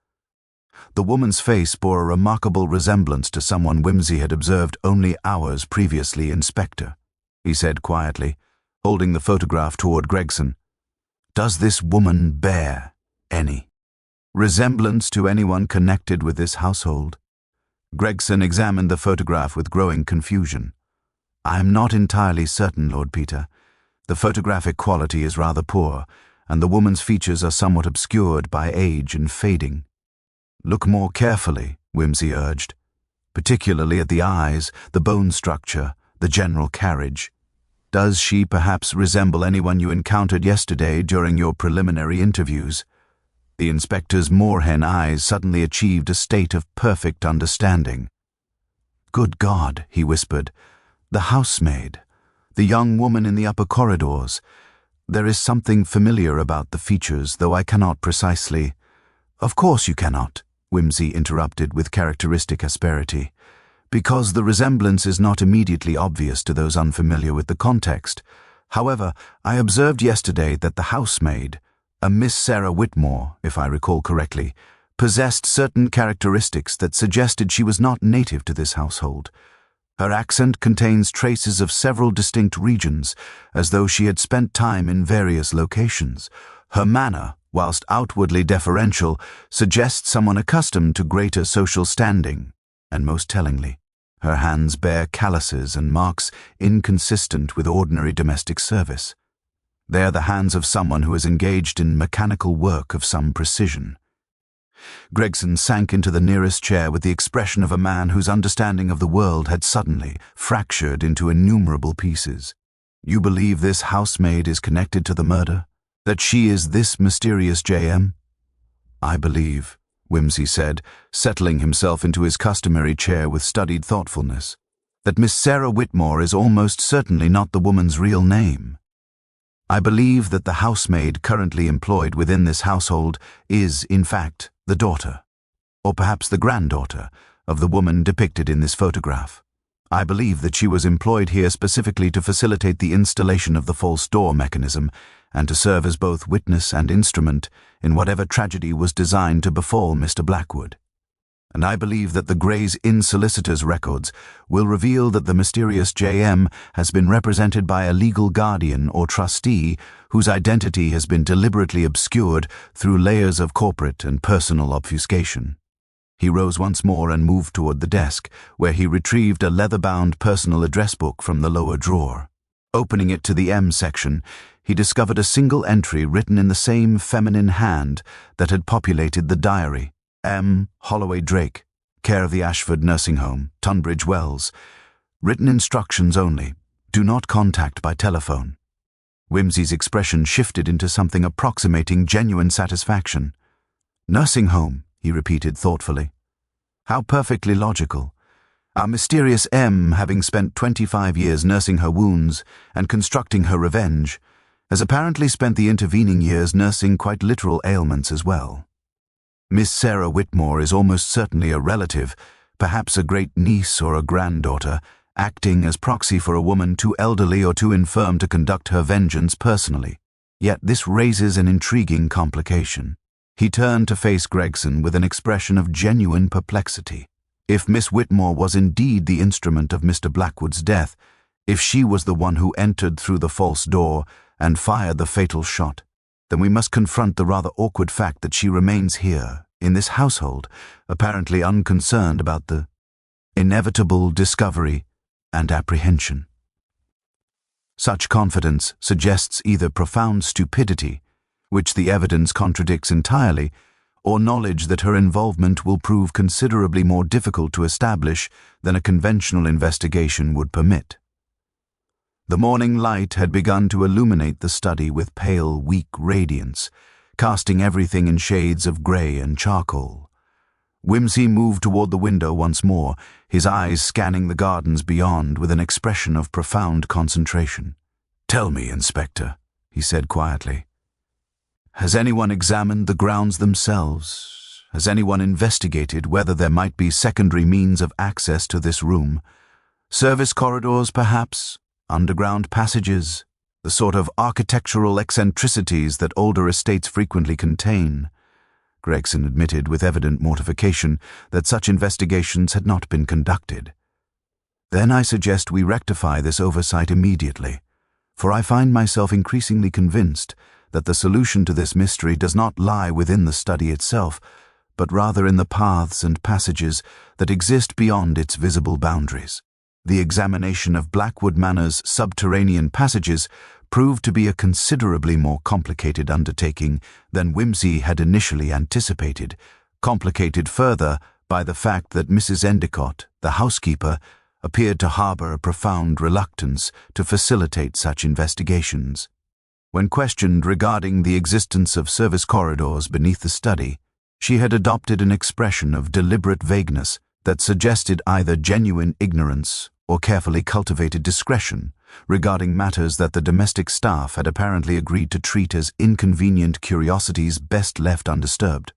The woman's face bore a remarkable resemblance to someone Whimsy had observed only hours previously in Spectre, he said quietly, holding the photograph toward Gregson. Does this woman bear any resemblance to anyone connected with this household? Gregson examined the photograph with growing confusion. I am not entirely certain, Lord Peter. The photographic quality is rather poor, and the woman's features are somewhat obscured by age and fading. Look more carefully, Whimsy urged, particularly at the eyes, the bone structure, the general carriage. Does she perhaps resemble anyone you encountered yesterday during your preliminary interviews? The inspector's moorhen eyes suddenly achieved a state of perfect understanding. Good God, he whispered. The housemaid, the young woman in the upper corridors. There is something familiar about the features, though I cannot precisely— Of course you cannot, Whimsy interrupted with characteristic asperity, because the resemblance is not immediately obvious to those unfamiliar with the context. However, I observed yesterday that the housemaid, a Miss Sarah Whitmore, if I recall correctly, possessed certain characteristics that suggested she was not native to this household. Her accent contains traces of several distinct regions, as though she had spent time in various locations. Her manner, whilst outwardly deferential, suggests someone accustomed to greater social standing, and most tellingly, her hands bear calluses and marks inconsistent with ordinary domestic service. They are the hands of someone who is engaged in mechanical work of some precision. Gregson sank into the nearest chair with the expression of a man whose understanding of the world had suddenly fractured into innumerable pieces. You believe this housemaid is connected to the murder? That she is this mysterious J.M.? I believe, Whimsy said, settling himself into his customary chair with studied thoughtfulness, that Miss Sarah Whitmore is almost certainly not the woman's real name. I believe that the housemaid currently employed within this household is, in fact, the daughter, or perhaps the granddaughter, of the woman depicted in this photograph. I believe that she was employed here specifically to facilitate the installation of the false door mechanism and to serve as both witness and instrument in whatever tragedy was designed to befall Mr. Blackwood. And I believe that the Gray's Inn solicitor's records will reveal that the mysterious J.M. has been represented by a legal guardian or trustee whose identity has been deliberately obscured through layers of corporate and personal obfuscation. He rose once more and moved toward the desk, where he retrieved a leather-bound personal address book from the lower drawer. Opening it to the M section, he discovered a single entry written in the same feminine hand that had populated the diary. M. Holloway Drake, care of the Ashford Nursing Home, Tunbridge Wells. Written instructions only. Do not contact by telephone. Whimsy's expression shifted into something approximating genuine satisfaction. Nursing home, he repeated thoughtfully. How perfectly logical. Our mysterious M, having spent 25 years nursing her wounds and constructing her revenge, has apparently spent the intervening years nursing quite literal ailments as well. Miss Sarah Whitmore is almost certainly a relative, perhaps a great-niece or a granddaughter, acting as proxy for a woman too elderly or too infirm to conduct her vengeance personally. Yet this raises an intriguing complication. He turned to face Gregson with an expression of genuine perplexity. If Miss Whitmore was indeed the instrument of Mr. Blackwood's death, if she was the one who entered through the false door and fired the fatal shot, then we must confront the rather awkward fact that she remains here, in this household, apparently unconcerned about the inevitable discovery and apprehension. Such confidence suggests either profound stupidity, which the evidence contradicts entirely, or knowledge that her involvement will prove considerably more difficult to establish than a conventional investigation would permit. The morning light had begun to illuminate the study with pale, weak radiance, casting everything in shades of grey and charcoal. Whimsy moved toward the window once more, his eyes scanning the gardens beyond with an expression of profound concentration. "Tell me, Inspector," he said quietly. Has anyone examined the grounds themselves? Has anyone investigated whether there might be secondary means of access to this room? Service corridors, perhaps? Underground passages? The sort of architectural eccentricities that older estates frequently contain. Gregson admitted with evident mortification that such investigations had not been conducted. Then I suggest we rectify this oversight immediately, for I find myself increasingly convinced that the solution to this mystery does not lie within the study itself, but rather in the paths and passages that exist beyond its visible boundaries. The examination of Blackwood Manor's subterranean passages proved to be a considerably more complicated undertaking than Whimsy had initially anticipated, complicated further by the fact that Mrs. Endicott, the housekeeper, appeared to harbor a profound reluctance to facilitate such investigations. When questioned regarding the existence of service corridors beneath the study, she had adopted an expression of deliberate vagueness that suggested either genuine ignorance or carefully cultivated discretion regarding matters that the domestic staff had apparently agreed to treat as inconvenient curiosities best left undisturbed.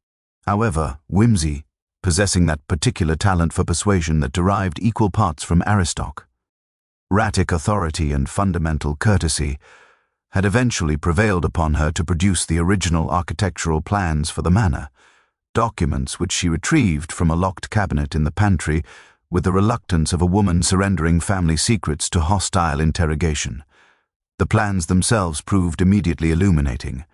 However, Whimsy, possessing that particular talent for persuasion that derived equal parts from aristocratic authority and fundamental courtesy, had eventually prevailed upon her to produce the original architectural plans for the manor, documents which she retrieved from a locked cabinet in the pantry with the reluctance of a woman surrendering family secrets to hostile interrogation. The plans themselves proved immediately illuminating.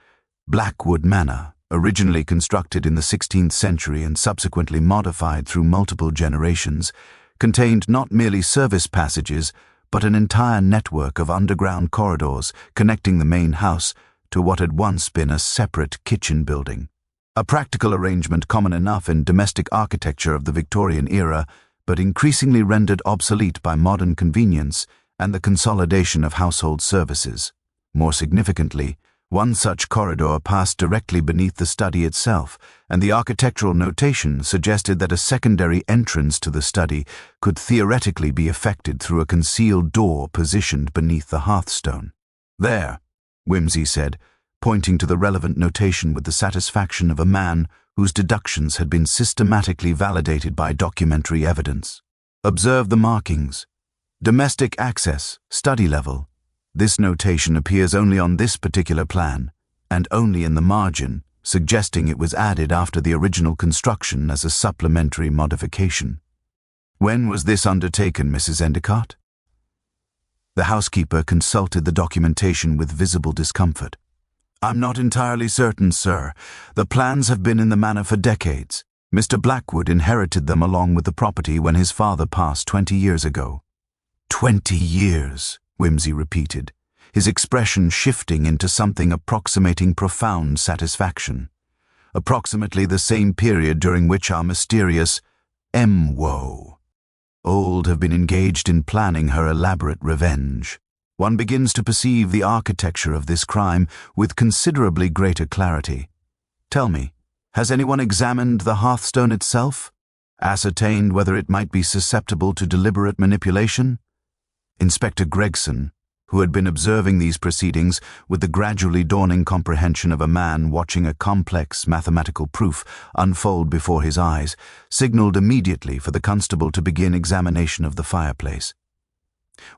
Blackwood Manor, originally constructed in the 16th century and subsequently modified through multiple generations, contained not merely service passages, but an entire network of underground corridors connecting the main house to what had once been a separate kitchen building. A practical arrangement common enough in domestic architecture of the Victorian era, but increasingly rendered obsolete by modern convenience and the consolidation of household services. More significantly, one such corridor passed directly beneath the study itself, and the architectural notation suggested that a secondary entrance to the study could theoretically be effected through a concealed door positioned beneath the hearthstone. "There," Whimsy said, pointing to the relevant notation with the satisfaction of a man whose deductions had been systematically validated by documentary evidence. "Observe the markings. Domestic access, study level. This notation appears only on this particular plan, and only in the margin, suggesting it was added after the original construction as a supplementary modification. When was this undertaken, Mrs. Endicott?" The housekeeper consulted the documentation with visible discomfort. "I'm not entirely certain, sir. The plans have been in the manor for decades. Mr. Blackwood inherited them along with the property when his father passed 20 years ago." 20 years, Whimsy repeated, his expression shifting into something approximating profound satisfaction. "Approximately the same period during which our mysterious M-Woe old have been engaged in planning her elaborate revenge. One begins to perceive the architecture of this crime with considerably greater clarity. Tell me, has anyone examined the hearthstone itself? Ascertained whether it might be susceptible to deliberate manipulation?" Inspector Gregson, who had been observing these proceedings with the gradually dawning comprehension of a man watching a complex mathematical proof unfold before his eyes, signaled immediately for the constable to begin examination of the fireplace.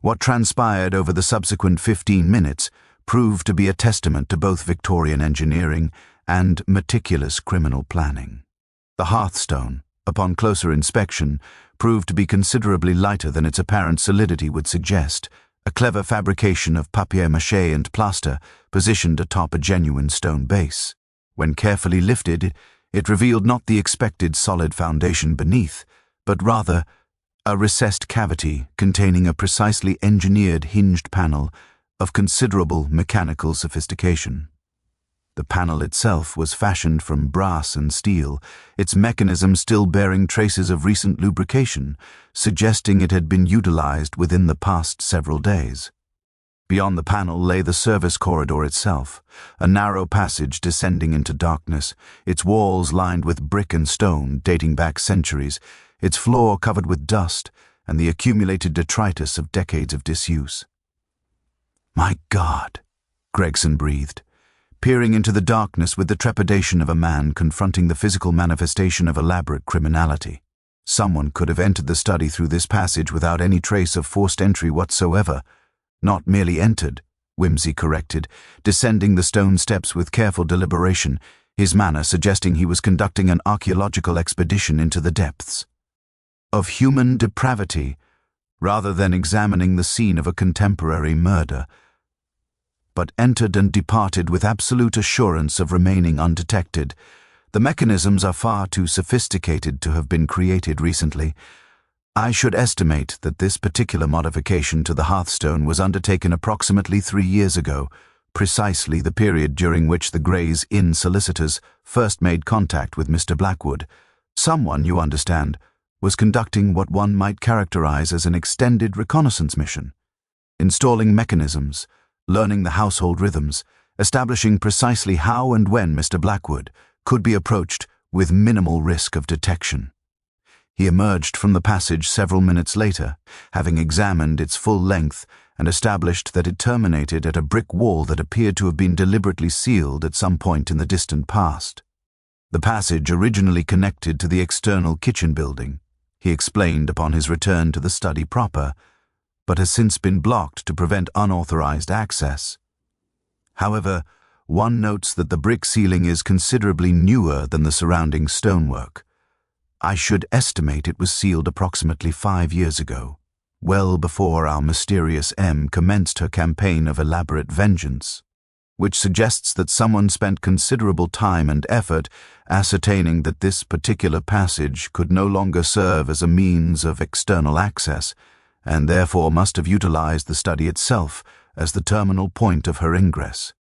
What transpired over the subsequent 15 minutes proved to be a testament to both Victorian engineering and meticulous criminal planning. The hearthstone, upon closer inspection, proved to be considerably lighter than its apparent solidity would suggest, a clever fabrication of papier-mâché and plaster positioned atop a genuine stone base. When carefully lifted, it revealed not the expected solid foundation beneath, but rather a recessed cavity containing a precisely engineered hinged panel of considerable mechanical sophistication. The panel itself was fashioned from brass and steel, its mechanism still bearing traces of recent lubrication, suggesting it had been utilized within the past several days. Beyond the panel lay the service corridor itself, a narrow passage descending into darkness, its walls lined with brick and stone dating back centuries, its floor covered with dust and the accumulated detritus of decades of disuse. "My God," Gregson breathed, peering into the darkness with the trepidation of a man confronting the physical manifestation of elaborate criminality. Someone could have entered the study through this passage without any trace of forced entry whatsoever. Not merely entered, Whimsy corrected, descending the stone steps with careful deliberation, his manner suggesting he was conducting an archaeological expedition into the depths of human depravity, rather than examining the scene of a contemporary murder, but entered and departed with absolute assurance of remaining undetected. The mechanisms are far too sophisticated to have been created recently. I should estimate that this particular modification to the hearthstone was undertaken approximately 3 years ago, precisely the period during which the Gray's Inn solicitors first made contact with Mr. Blackwood. Someone, you understand, was conducting what one might characterize as an extended reconnaissance mission, installing mechanisms, learning the household rhythms, establishing precisely how and when Mr. Blackwood could be approached with minimal risk of detection. He emerged from the passage several minutes later, having examined its full length and established that it terminated at a brick wall that appeared to have been deliberately sealed at some point in the distant past. The passage originally connected to the external kitchen building, he explained upon his return to the study proper, but has since been blocked to prevent unauthorized access. However, one notes that the brick ceiling is considerably newer than the surrounding stonework. I should estimate it was sealed approximately 5 years ago, well before our mysterious M commenced her campaign of elaborate vengeance, which suggests that someone spent considerable time and effort ascertaining that this particular passage could no longer serve as a means of external access, and therefore must have utilized the study itself as the terminal point of her ingress.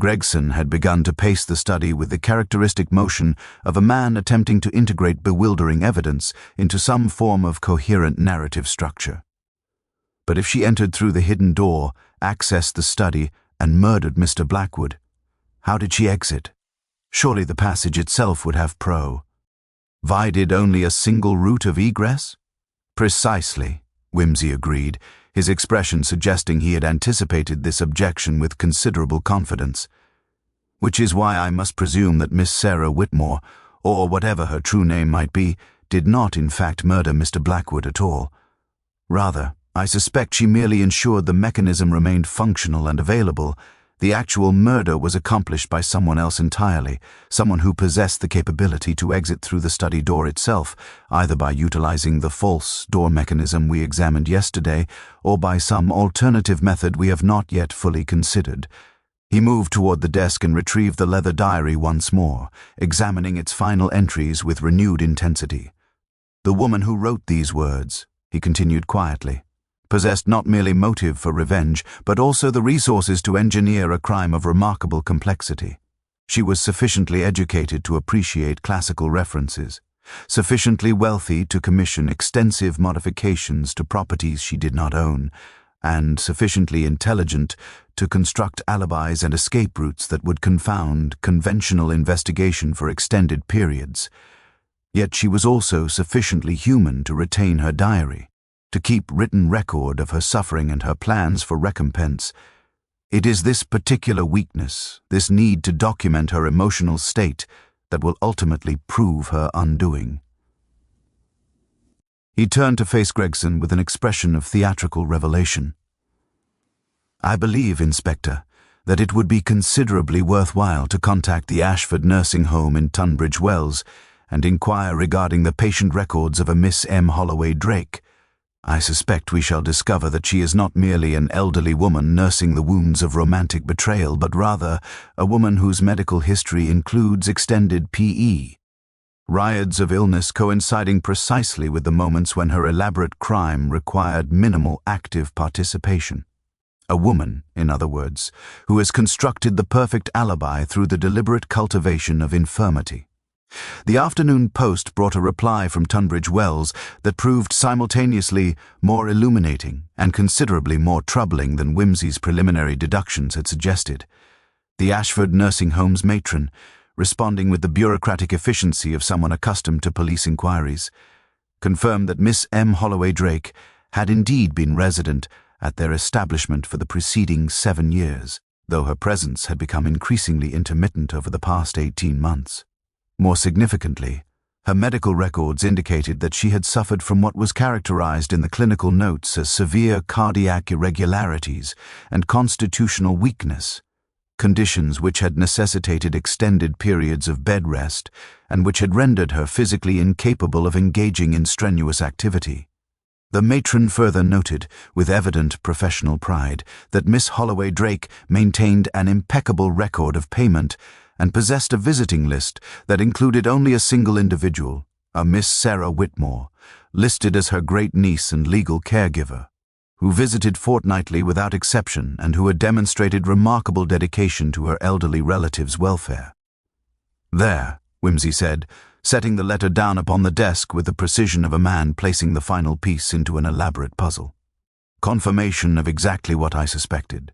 Gregson had begun to pace the study with the characteristic motion of a man attempting to integrate bewildering evidence into some form of coherent narrative structure. But if she entered through the hidden door, accessed the study, and murdered Mr. Blackwood, how did she exit? Surely the passage itself would have provided only a single route of egress? Precisely, Whimsy agreed, his expression suggesting he had anticipated this objection with considerable confidence. Which is why I must presume that Miss Sarah Whitmore, or whatever her true name might be, did not in fact murder Mr. Blackwood at all. Rather, I suspect she merely ensured the mechanism remained functional and available. The actual murder was accomplished by someone else entirely, someone who possessed the capability to exit through the study door itself, either by utilizing the false door mechanism we examined yesterday, or by some alternative method we have not yet fully considered. He moved toward the desk and retrieved the leather diary once more, examining its final entries with renewed intensity. The woman who wrote these words, he continued quietly, possessed not merely motive for revenge, but also the resources to engineer a crime of remarkable complexity. She was sufficiently educated to appreciate classical references, sufficiently wealthy to commission extensive modifications to properties she did not own, and sufficiently intelligent to construct alibis and escape routes that would confound conventional investigation for extended periods. Yet she was also sufficiently human to retain her diary, to keep written record of her suffering and her plans for recompense. It is this particular weakness, this need to document her emotional state, that will ultimately prove her undoing. He turned to face Gregson with an expression of theatrical revelation. I believe, Inspector, that it would be considerably worthwhile to contact the Ashford Nursing Home in Tunbridge Wells and inquire regarding the patient records of a Miss M. Holloway Drake. I suspect we shall discover that she is not merely an elderly woman nursing the wounds of romantic betrayal, but rather a woman whose medical history includes extended P.E. riods of illness coinciding precisely with the moments when her elaborate crime required minimal active participation. A woman, in other words, who has constructed the perfect alibi through the deliberate cultivation of infirmity. The afternoon post brought a reply from Tunbridge Wells that proved simultaneously more illuminating and considerably more troubling than Whimsy's preliminary deductions had suggested. The Ashford Nursing Home's matron, responding with the bureaucratic efficiency of someone accustomed to police inquiries, confirmed that Miss M. Holloway Drake had indeed been resident at their establishment for the preceding 7 years. though her presence had become increasingly intermittent over the past 18 months. More significantly, her medical records indicated that she had suffered from what was characterized in the clinical notes as severe cardiac irregularities and constitutional weakness, conditions which had necessitated extended periods of bed rest and which had rendered her physically incapable of engaging in strenuous activity. The matron further noted, with evident professional pride, that Miss Holloway Drake maintained an impeccable record of payment and possessed a visiting list that included only a single individual, a Miss Sarah Whitmore, listed as her great-niece and legal caregiver, who visited fortnightly without exception and who had demonstrated remarkable dedication to her elderly relative's welfare. "There," Whimsy said, setting the letter down upon the desk with the precision of a man placing the final piece into an elaborate puzzle. "Confirmation of exactly what I suspected.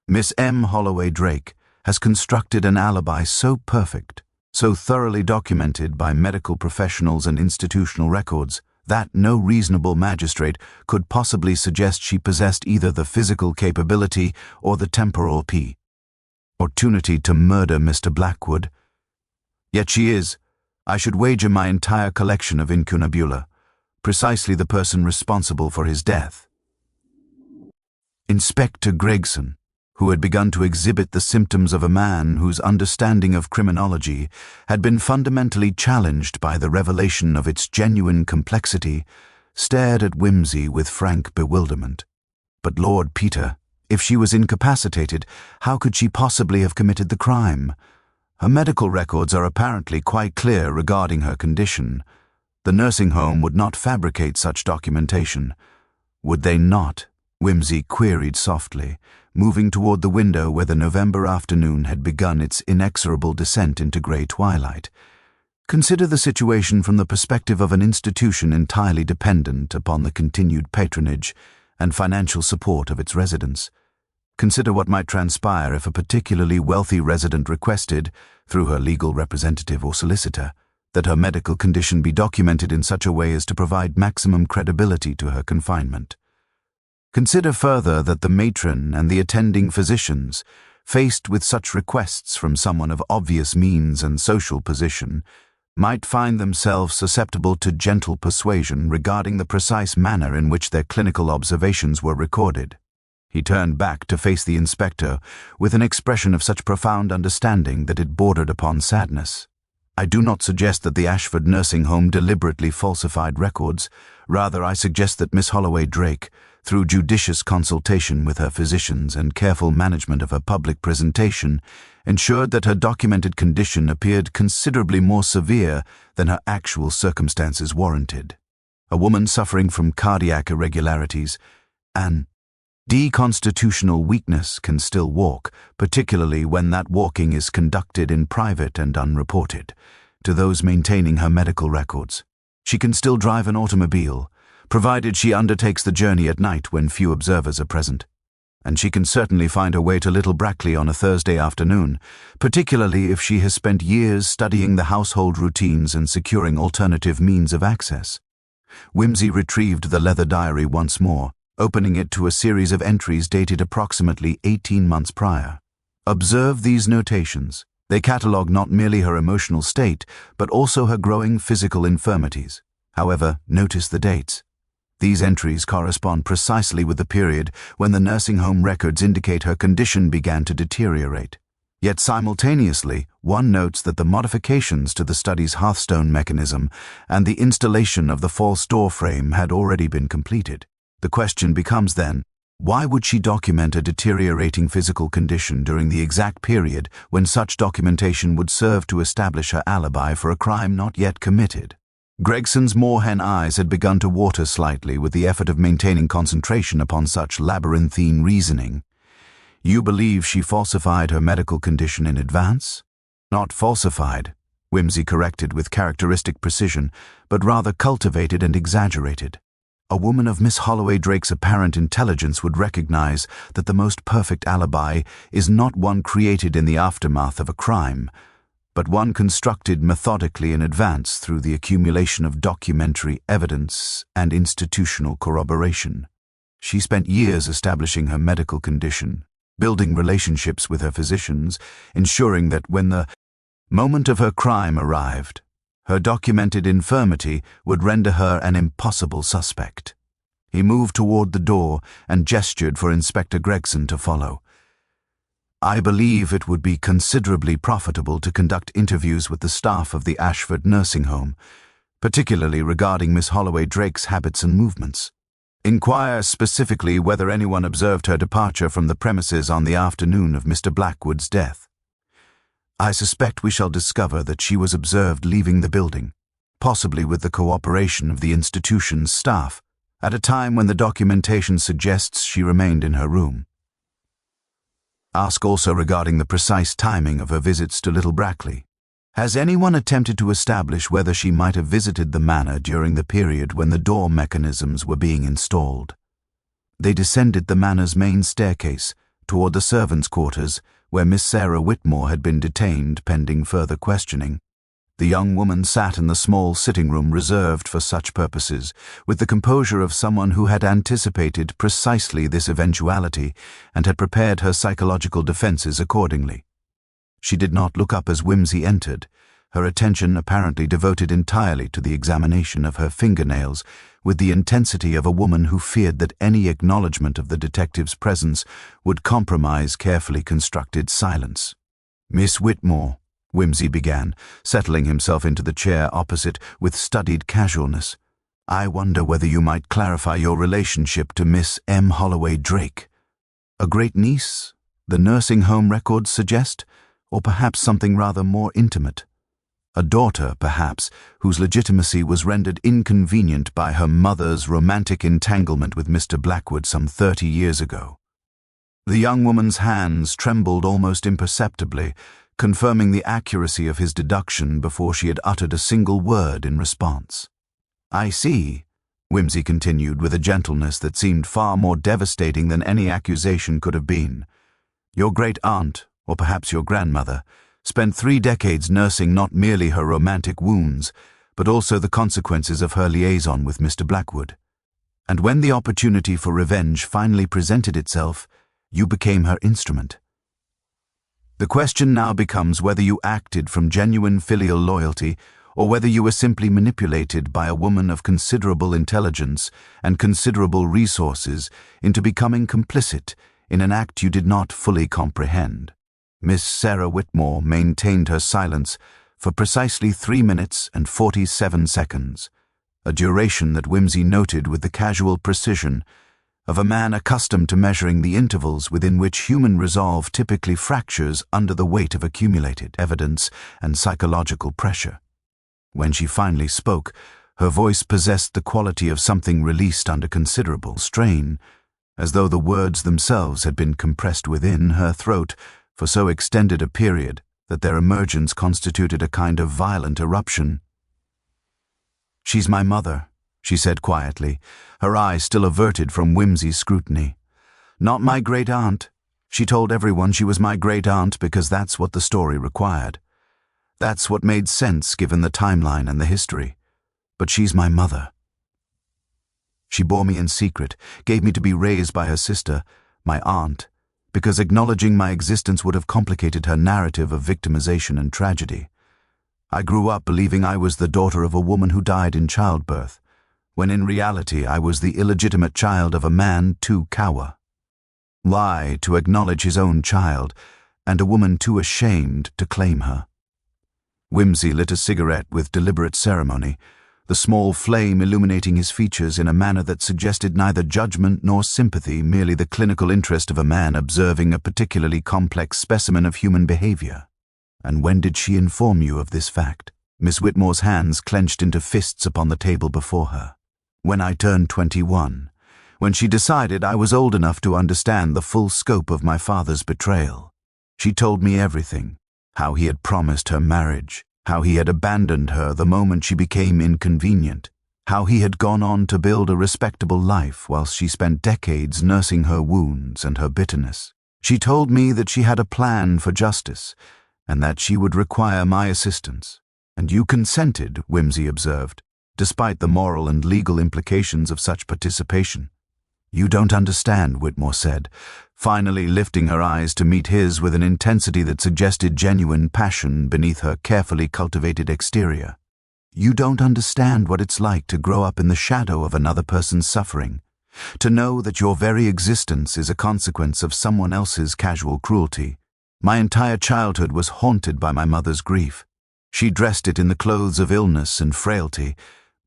Miss M. Holloway Drake has constructed an alibi so perfect, so thoroughly documented by medical professionals and institutional records, that no reasonable magistrate could possibly suggest she possessed either the physical capability or the temporal opportunity to murder Mr. Blackwood. Yet she is, I should wager my entire collection of incunabula, precisely the person responsible for his death." Inspector Gregson, who had begun to exhibit the symptoms of a man whose understanding of criminology had been fundamentally challenged by the revelation of its genuine complexity, stared at Whimsy with frank bewilderment. But Lord Peter, if she was incapacitated, how could she possibly have committed the crime? Her medical records are apparently quite clear regarding her condition. The nursing home would not fabricate such documentation. Would they not? Whimsy queried softly, moving toward the window where the November afternoon had begun its inexorable descent into grey twilight. Consider the situation from the perspective of an institution entirely dependent upon the continued patronage and financial support of its residents. Consider what might transpire if a particularly wealthy resident requested, through her legal representative or solicitor, that her medical condition be documented in such a way as to provide maximum credibility to her confinement. Consider further that the matron and the attending physicians, faced with such requests from someone of obvious means and social position, might find themselves susceptible to gentle persuasion regarding the precise manner in which their clinical observations were recorded. He turned back to face the inspector with an expression of such profound understanding that it bordered upon sadness. "I do not suggest that the Ashford nursing home deliberately falsified records. Rather, I suggest that Miss Holloway Drake, through judicious consultation with her physicians and careful management of her public presentation, ensured that her documented condition appeared considerably more severe than her actual circumstances warranted. A woman suffering from cardiac irregularities and deconstitutional weakness can still walk, particularly when that walking is conducted in private and unreported to those maintaining her medical records. She can still drive an automobile, provided she undertakes the journey at night when few observers are present. And she can certainly find her way to Little Brackley on a Thursday afternoon, particularly if she has spent years studying the household routines and securing alternative means of access." Whimsy retrieved the leather diary once more, opening it to a series of entries dated approximately 18 months prior. Observe these notations. They catalogue not merely her emotional state, but also her growing physical infirmities. However, notice the dates. These entries correspond precisely with the period when the nursing home records indicate her condition began to deteriorate. Yet simultaneously, one notes that the modifications to the study's hearthstone mechanism and the installation of the false door frame had already been completed. The question becomes then, why would she document a deteriorating physical condition during the exact period when such documentation would serve to establish her alibi for a crime not yet committed? Gregson's moorhen eyes had begun to water slightly with the effort of maintaining concentration upon such labyrinthine reasoning. "You believe she falsified her medical condition in advance?" "Not falsified," Whimsy corrected with characteristic precision, "but rather cultivated and exaggerated. A woman of Miss Holloway Drake's apparent intelligence would recognize that the most perfect alibi is not one created in the aftermath of a crime, but one constructed methodically in advance through the accumulation of documentary evidence and institutional corroboration. She spent years establishing her medical condition, building relationships with her physicians, ensuring that when the moment of her crime arrived, her documented infirmity would render her an impossible suspect. He moved toward the door and gestured for Inspector Gregson to follow. I believe it would be considerably profitable to conduct interviews with the staff of the Ashford nursing home, particularly regarding Miss Holloway Drake's habits and movements. Inquire specifically whether anyone observed her departure from the premises on the afternoon of Mr. Blackwood's death. I suspect we shall discover that she was observed leaving the building, possibly with the cooperation of the institution's staff, at a time when the documentation suggests she remained in her room. Ask also regarding the precise timing of her visits to Little Brackley. Has anyone attempted to establish whether she might have visited the manor during the period when the door mechanisms were being installed? They descended the manor's main staircase toward the servants' quarters, where Miss Sarah Whitmore had been detained pending further questioning. The young woman sat in the small sitting room reserved for such purposes, with the composure of someone who had anticipated precisely this eventuality and had prepared her psychological defenses accordingly. She did not look up as Whimsy entered, her attention apparently devoted entirely to the examination of her fingernails, with the intensity of a woman who feared that any acknowledgement of the detective's presence would compromise carefully constructed silence. "Miss Whitmore," Whimsy began, settling himself into the chair opposite with studied casualness, "I wonder whether you might clarify your relationship to Miss M. Holloway Drake. A great-niece, the nursing home records suggest, or perhaps something rather more intimate. A daughter, perhaps, whose legitimacy was rendered inconvenient by her mother's romantic entanglement with Mr. Blackwood some 30 years ago." The young woman's hands trembled almost imperceptibly, confirming the accuracy of his deduction before she had uttered a single word in response. "I see," Whimsy continued with a gentleness that seemed far more devastating than any accusation could have been. "Your great-aunt, or perhaps your grandmother, spent 3 decades nursing not merely her romantic wounds, but also the consequences of her liaison with Mr. Blackwood. And when the opportunity for revenge finally presented itself, you became her instrument. The question now becomes whether you acted from genuine filial loyalty or whether you were simply manipulated by a woman of considerable intelligence and considerable resources into becoming complicit in an act you did not fully comprehend." Miss Sarah Whitmore maintained her silence for precisely 3 minutes and 47 seconds, a duration that Whimsy noted with the casual precision of a man accustomed to measuring the intervals within which human resolve typically fractures under the weight of accumulated evidence and psychological pressure. When she finally spoke, her voice possessed the quality of something released under considerable strain, as though the words themselves had been compressed within her throat for so extended a period that their emergence constituted a kind of violent eruption. "She's my mother," she said quietly, her eyes still averted from Whimsy's scrutiny. "Not my great-aunt. She told everyone she was my great-aunt because that's what the story required. That's what made sense given the timeline and the history. But she's my mother. She bore me in secret, gave me to be raised by her sister, my aunt, because acknowledging my existence would have complicated her narrative of victimization and tragedy. I grew up believing I was the daughter of a woman who died in childbirth, when in reality I was the illegitimate child of a man too coward to acknowledge his own child, and a woman too ashamed to claim her." Whimsy lit a cigarette with deliberate ceremony, the small flame illuminating his features in a manner that suggested neither judgment nor sympathy, merely the clinical interest of a man observing a particularly complex specimen of human behavior. "And when did she inform you of this fact?" Miss Whitmore's hands clenched into fists upon the table before her. "When I turned 21, when she decided I was old enough to understand the full scope of my father's betrayal. She told me everything, how he had promised her marriage, how he had abandoned her the moment she became inconvenient, how he had gone on to build a respectable life whilst she spent decades nursing her wounds and her bitterness. She told me that she had a plan for justice, and that she would require my assistance. And you consented," Whimsy observed, "despite the moral and legal implications of such participation. "You don't understand," Whitmore said, finally lifting her eyes to meet his with an intensity that suggested genuine passion beneath her carefully cultivated exterior. "You don't understand what it's like to grow up in the shadow of another person's suffering, to know that your very existence is a consequence of someone else's casual cruelty. My entire childhood was haunted by my mother's grief. She dressed it in the clothes of illness and frailty,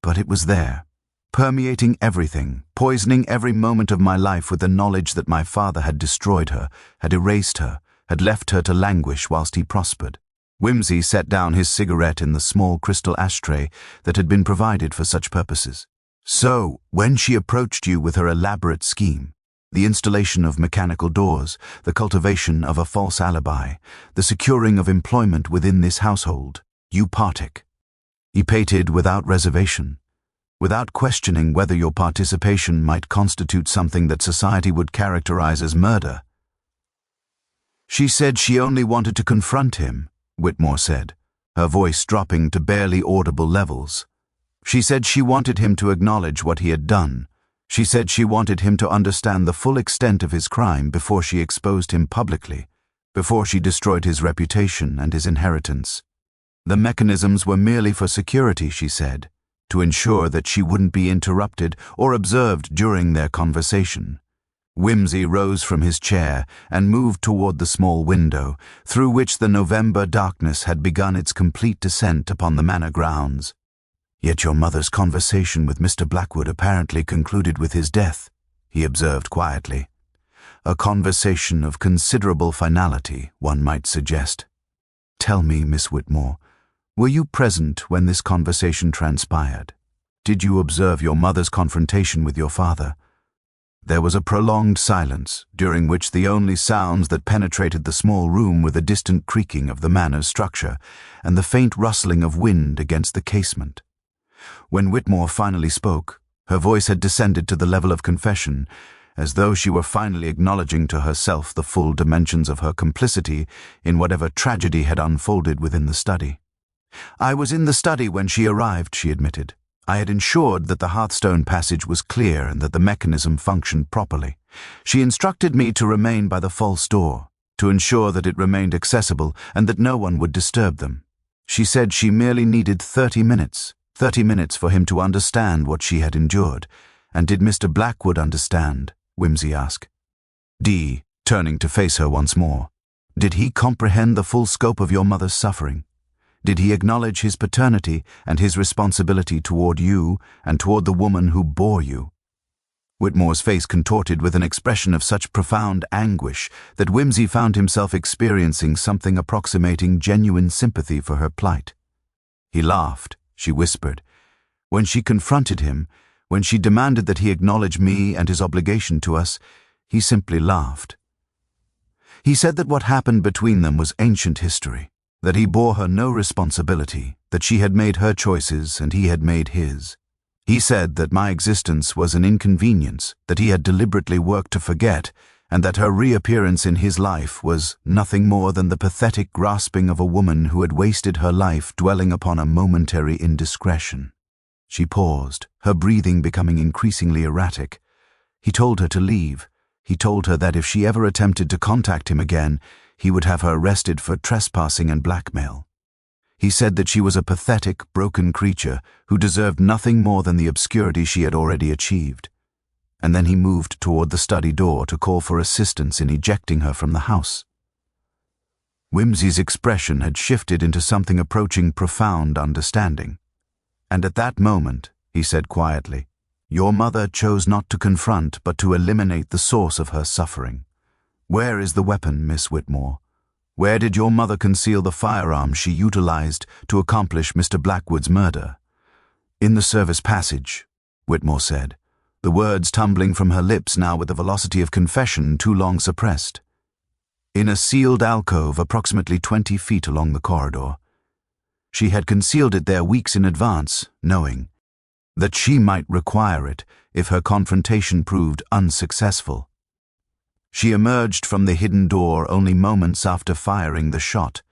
but it was there, permeating everything, poisoning every moment of my life with the knowledge that my father had destroyed her, had erased her, had left her to languish whilst he prospered." Whimsy set down his cigarette in the small crystal ashtray that had been provided for such purposes. "So, when she approached you with her elaborate scheme, the installation of mechanical doors, the cultivation of a false alibi, the securing of employment within this household, you partook." He pated without reservation, without questioning whether your participation might constitute something that society would characterize as murder. "She said she only wanted to confront him," Whitmore said, her voice dropping to barely audible levels. "She said she wanted him to acknowledge what he had done. She said she wanted him to understand the full extent of his crime before she exposed him publicly, before she destroyed his reputation and his inheritance. The mechanisms were merely for security, she said, to ensure that she wouldn't be interrupted or observed during their conversation." Whimsy rose from his chair and moved toward the small window, through which the November darkness had begun its complete descent upon the manor grounds. "Yet your mother's conversation with Mr. Blackwood apparently concluded with his death," he observed quietly. "A conversation of considerable finality, one might suggest. Tell me, Miss Whitmore, were you present when this conversation transpired? Did you observe your mother's confrontation with your father?" There was a prolonged silence, during which the only sounds that penetrated the small room were the distant creaking of the manor's structure and the faint rustling of wind against the casement. When Whitmore finally spoke, her voice had descended to the level of confession, as though she were finally acknowledging to herself the full dimensions of her complicity in whatever tragedy had unfolded within the study. "I was in the study when she arrived," she admitted. "I had ensured that the Hearthstone passage was clear and that the mechanism functioned properly. She instructed me to remain by the false door, to ensure that it remained accessible and that no one would disturb them. She said she merely needed 30 minutes for him to understand what she had endured. And did Mr. Blackwood understand?" Whimsy asked. Turning to face her once more. "Did he comprehend the full scope of your mother's suffering? Did he acknowledge his paternity and his responsibility toward you and toward the woman who bore you?" Whitmore's face contorted with an expression of such profound anguish that Whimsy found himself experiencing something approximating genuine sympathy for her plight. "He laughed," she whispered. "When she confronted him, when she demanded that he acknowledge me and his obligation to us, he simply laughed. He said that what happened between them was ancient history, that he bore her no responsibility, that she had made her choices and he had made his. He said that my existence was an inconvenience that he had deliberately worked to forget, and that her reappearance in his life was nothing more than the pathetic grasping of a woman who had wasted her life dwelling upon a momentary indiscretion." She paused, her breathing becoming increasingly erratic. "He told her to leave. He told her that if she ever attempted to contact him again, he would have her arrested for trespassing and blackmail. He said that she was a pathetic, broken creature who deserved nothing more than the obscurity she had already achieved. And then he moved toward the study door to call for assistance in ejecting her from the house." Whimsy's expression had shifted into something approaching profound understanding. "And at that moment," he said quietly, "your mother chose not to confront but to eliminate the source of her suffering. Where is the weapon, Miss Whitmore? Where did your mother conceal the firearm she utilized to accomplish Mr. Blackwood's murder?" "In the service passage," Whitmore said, the words tumbling from her lips now with the velocity of confession too long suppressed. "In a sealed alcove approximately 20 feet along the corridor. She had concealed it there weeks in advance, knowing that she might require it if her confrontation proved unsuccessful. She emerged from the hidden door only moments after firing the shot.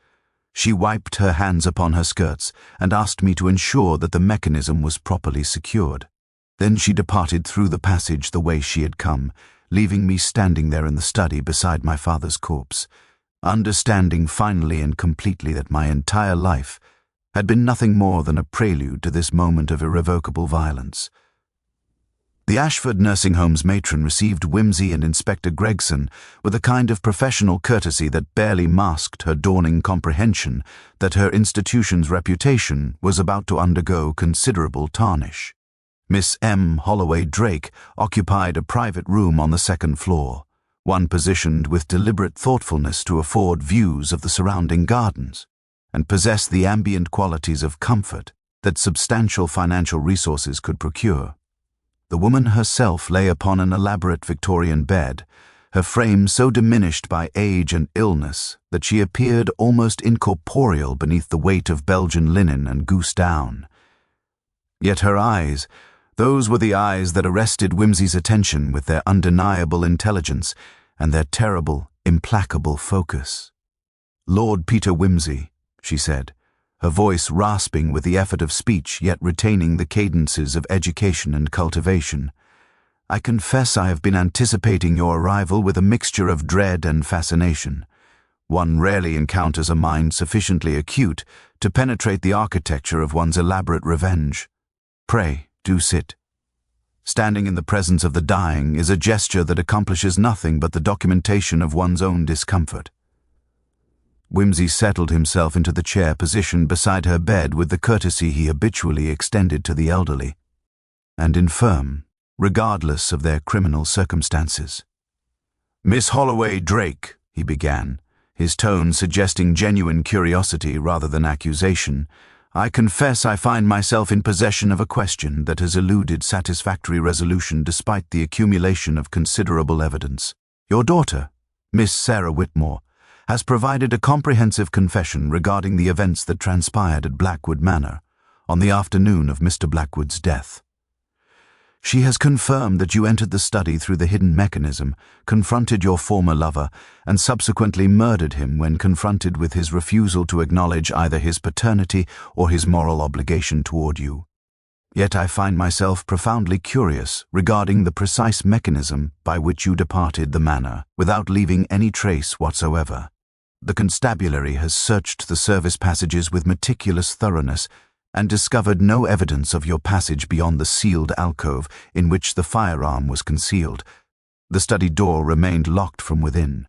She wiped her hands upon her skirts and asked me to ensure that the mechanism was properly secured. Then she departed through the passage the way she had come, leaving me standing there in the study beside my father's corpse, understanding finally and completely that my entire life had been nothing more than a prelude to this moment of irrevocable violence. The Ashford nursing home's matron received Whimsy and Inspector Gregson with a kind of professional courtesy that barely masked her dawning comprehension that her institution's reputation was about to undergo considerable tarnish. Miss M. Holloway Drake occupied a private room on the second floor, one positioned with deliberate thoughtfulness to afford views of the surrounding gardens, and possessed the ambient qualities of comfort that substantial financial resources could procure. The woman herself lay upon an elaborate Victorian bed, her frame so diminished by age and illness that she appeared almost incorporeal beneath the weight of Belgian linen and goose down. Yet her eyes, those were the eyes that arrested Whimsy's attention with their undeniable intelligence and their terrible, implacable focus. "Lord Peter Whimsy," she said, her voice rasping with the effort of speech yet retaining the cadences of education and cultivation, "I confess I have been anticipating your arrival with a mixture of dread and fascination. One rarely encounters a mind sufficiently acute to penetrate the architecture of one's elaborate revenge. Pray, do sit. Standing in the presence of the dying is a gesture that accomplishes nothing but the documentation of one's own discomfort." Whimsy settled himself into the chair position beside her bed with the courtesy he habitually extended to the elderly, and infirm, regardless of their criminal circumstances. "Miss Holloway Drake," he began, his tone suggesting genuine curiosity rather than accusation, "I confess I find myself in possession of a question that has eluded satisfactory resolution despite the accumulation of considerable evidence. Your daughter, Miss Sarah Whitmore, has provided a comprehensive confession regarding the events that transpired at Blackwood Manor on the afternoon of Mr. Blackwood's death. She has confirmed that you entered the study through the hidden mechanism, confronted your former lover, and subsequently murdered him when confronted with his refusal to acknowledge either his paternity or his moral obligation toward you. Yet I find myself profoundly curious regarding the precise mechanism by which you departed the manor without leaving any trace whatsoever. The constabulary has searched the service passages with meticulous thoroughness and discovered no evidence of your passage beyond the sealed alcove in which the firearm was concealed. The study door remained locked from within.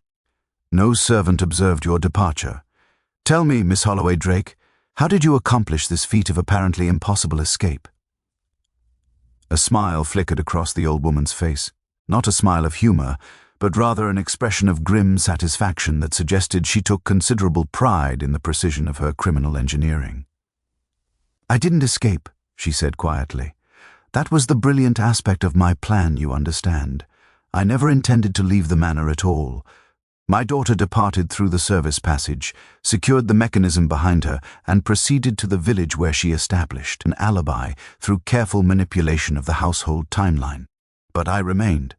No servant observed your departure. Tell me, Miss Holloway Drake, how did you accomplish this feat of apparently impossible escape?" A smile flickered across the old woman's face, not a smile of humor, but rather an expression of grim satisfaction that suggested she took considerable pride in the precision of her criminal engineering. "I didn't escape," she said quietly. "That was the brilliant aspect of my plan, you understand. I never intended to leave the manor at all. My daughter departed through the service passage, secured the mechanism behind her, and proceeded to the village where she established an alibi through careful manipulation of the household timeline. But I remained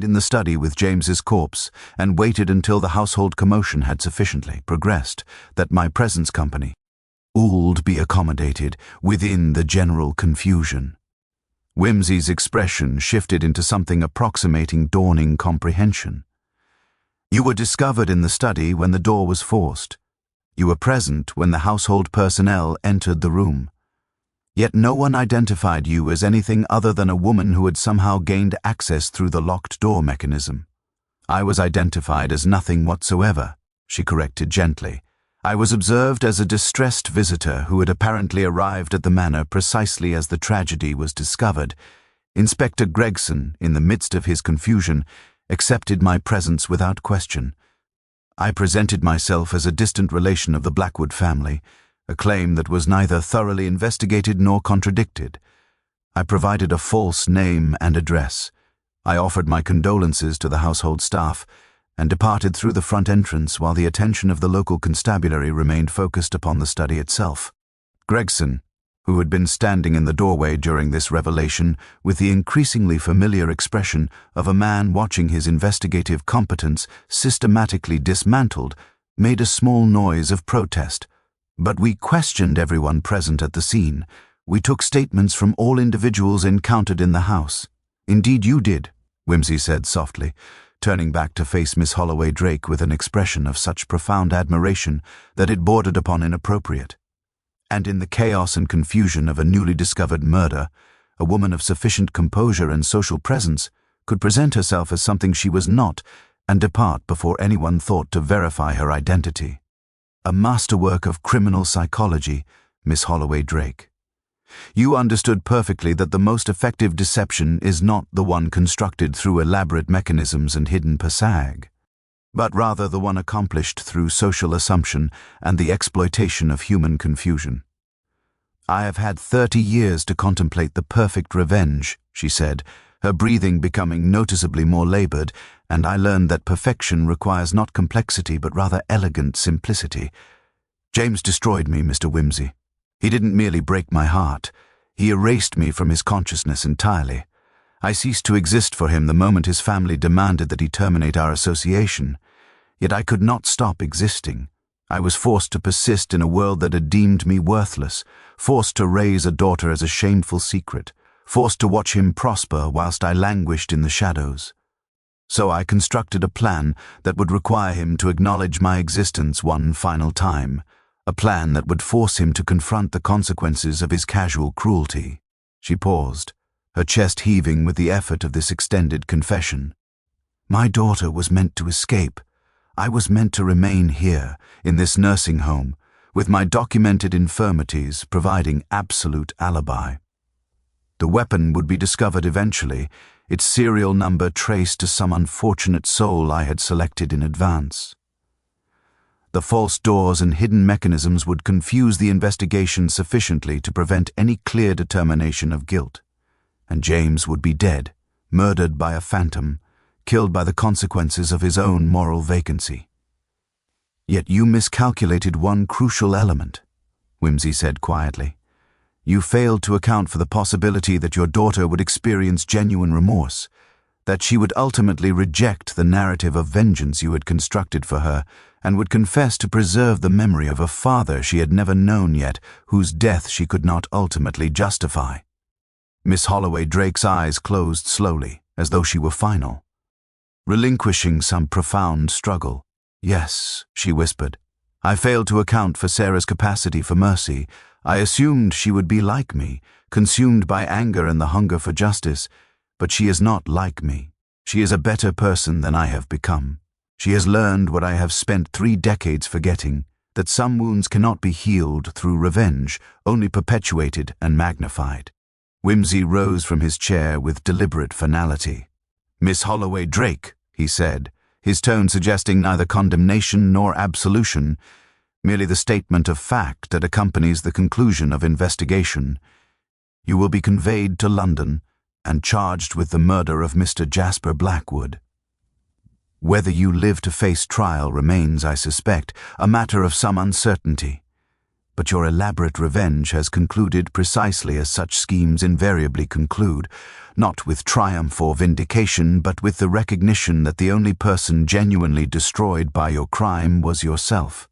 in the study with James's corpse and waited until the household commotion had sufficiently progressed that my presence company would be accommodated within the general confusion." Whimsy's expression shifted into something approximating dawning comprehension. "You were discovered in the study when the door was forced. You were present when the household personnel entered the room. Yet no one identified you as anything other than a woman who had somehow gained access through the locked door mechanism. I was identified as nothing whatsoever," she corrected gently. "I was observed as a distressed visitor who had apparently arrived at the manor precisely as the tragedy was discovered. Inspector Gregson, in the midst of his confusion, accepted my presence without question. I presented myself as a distant relation of the Blackwood family, a claim that was neither thoroughly investigated nor contradicted. I provided a false name and address. I offered my condolences to the household staff and departed through the front entrance while the attention of the local constabulary remained focused upon the study itself. Gregson, who had been standing in the doorway during this revelation with the increasingly familiar expression of a man watching his investigative competence systematically dismantled, made a small noise of protest. But we questioned everyone present at the scene, We took statements from all individuals encountered in the house. Indeed you did, Whimsy said softly, turning back to face Miss Holloway Drake with an expression of such profound admiration that it bordered upon inappropriate. And in the chaos and confusion of a newly discovered murder, a woman of sufficient composure and social presence could present herself as something she was not and depart before anyone thought to verify her identity. A masterwork of criminal psychology, Miss Holloway Drake. You understood perfectly that the most effective deception is not the one constructed through elaborate mechanisms and hidden passag, but rather the one accomplished through social assumption and the exploitation of human confusion. I have had 30 years to contemplate the perfect revenge, she said, her breathing becoming noticeably more labored, and I learned that perfection requires not complexity but rather elegant simplicity. James destroyed me, Mr. Whimsy. He didn't merely break my heart. He erased me from his consciousness entirely. I ceased to exist for him the moment his family demanded that he terminate our association. Yet I could not stop existing. I was forced to persist in a world that had deemed me worthless, forced to raise a daughter as a shameful secret, forced to watch him prosper whilst I languished in the shadows. So I constructed a plan that would require him to acknowledge my existence one final time, a plan that would force him to confront the consequences of his casual cruelty. She paused, her chest heaving with the effort of this extended confession. My daughter was meant to escape. I was meant to remain here, in this nursing home, with my documented infirmities providing absolute alibi. The weapon would be discovered eventually, its serial number traced to some unfortunate soul I had selected in advance. The false doors and hidden mechanisms would confuse the investigation sufficiently to prevent any clear determination of guilt, and James would be dead, murdered by a phantom, killed by the consequences of his own moral vacancy. Yet you miscalculated one crucial element, Whimsy said quietly. You failed to account for the possibility that your daughter would experience genuine remorse, that she would ultimately reject the narrative of vengeance you had constructed for her and would confess to preserve the memory of a father she had never known yet, whose death she could not ultimately justify. Miss Holloway Drake's eyes closed slowly, as though she were final. Relinquishing some profound struggle. Yes, she whispered. I failed to account for Sarah's capacity for mercy. I assumed she would be like me, consumed by anger and the hunger for justice, but she is not like me. She is a better person than I have become. She has learned what I have spent 3 decades forgetting, that some wounds cannot be healed through revenge, only perpetuated and magnified. Whimsy rose from his chair with deliberate finality. Miss Holloway Drake, he said, his tone suggesting neither condemnation nor absolution, merely the statement of fact that accompanies the conclusion of investigation. You will be conveyed to London and charged with the murder of Mr. Jasper Blackwood. Whether you live to face trial remains, I suspect, a matter of some uncertainty. But your elaborate revenge has concluded precisely as such schemes invariably conclude, not with triumph or vindication, but with the recognition that the only person genuinely destroyed by your crime was yourself.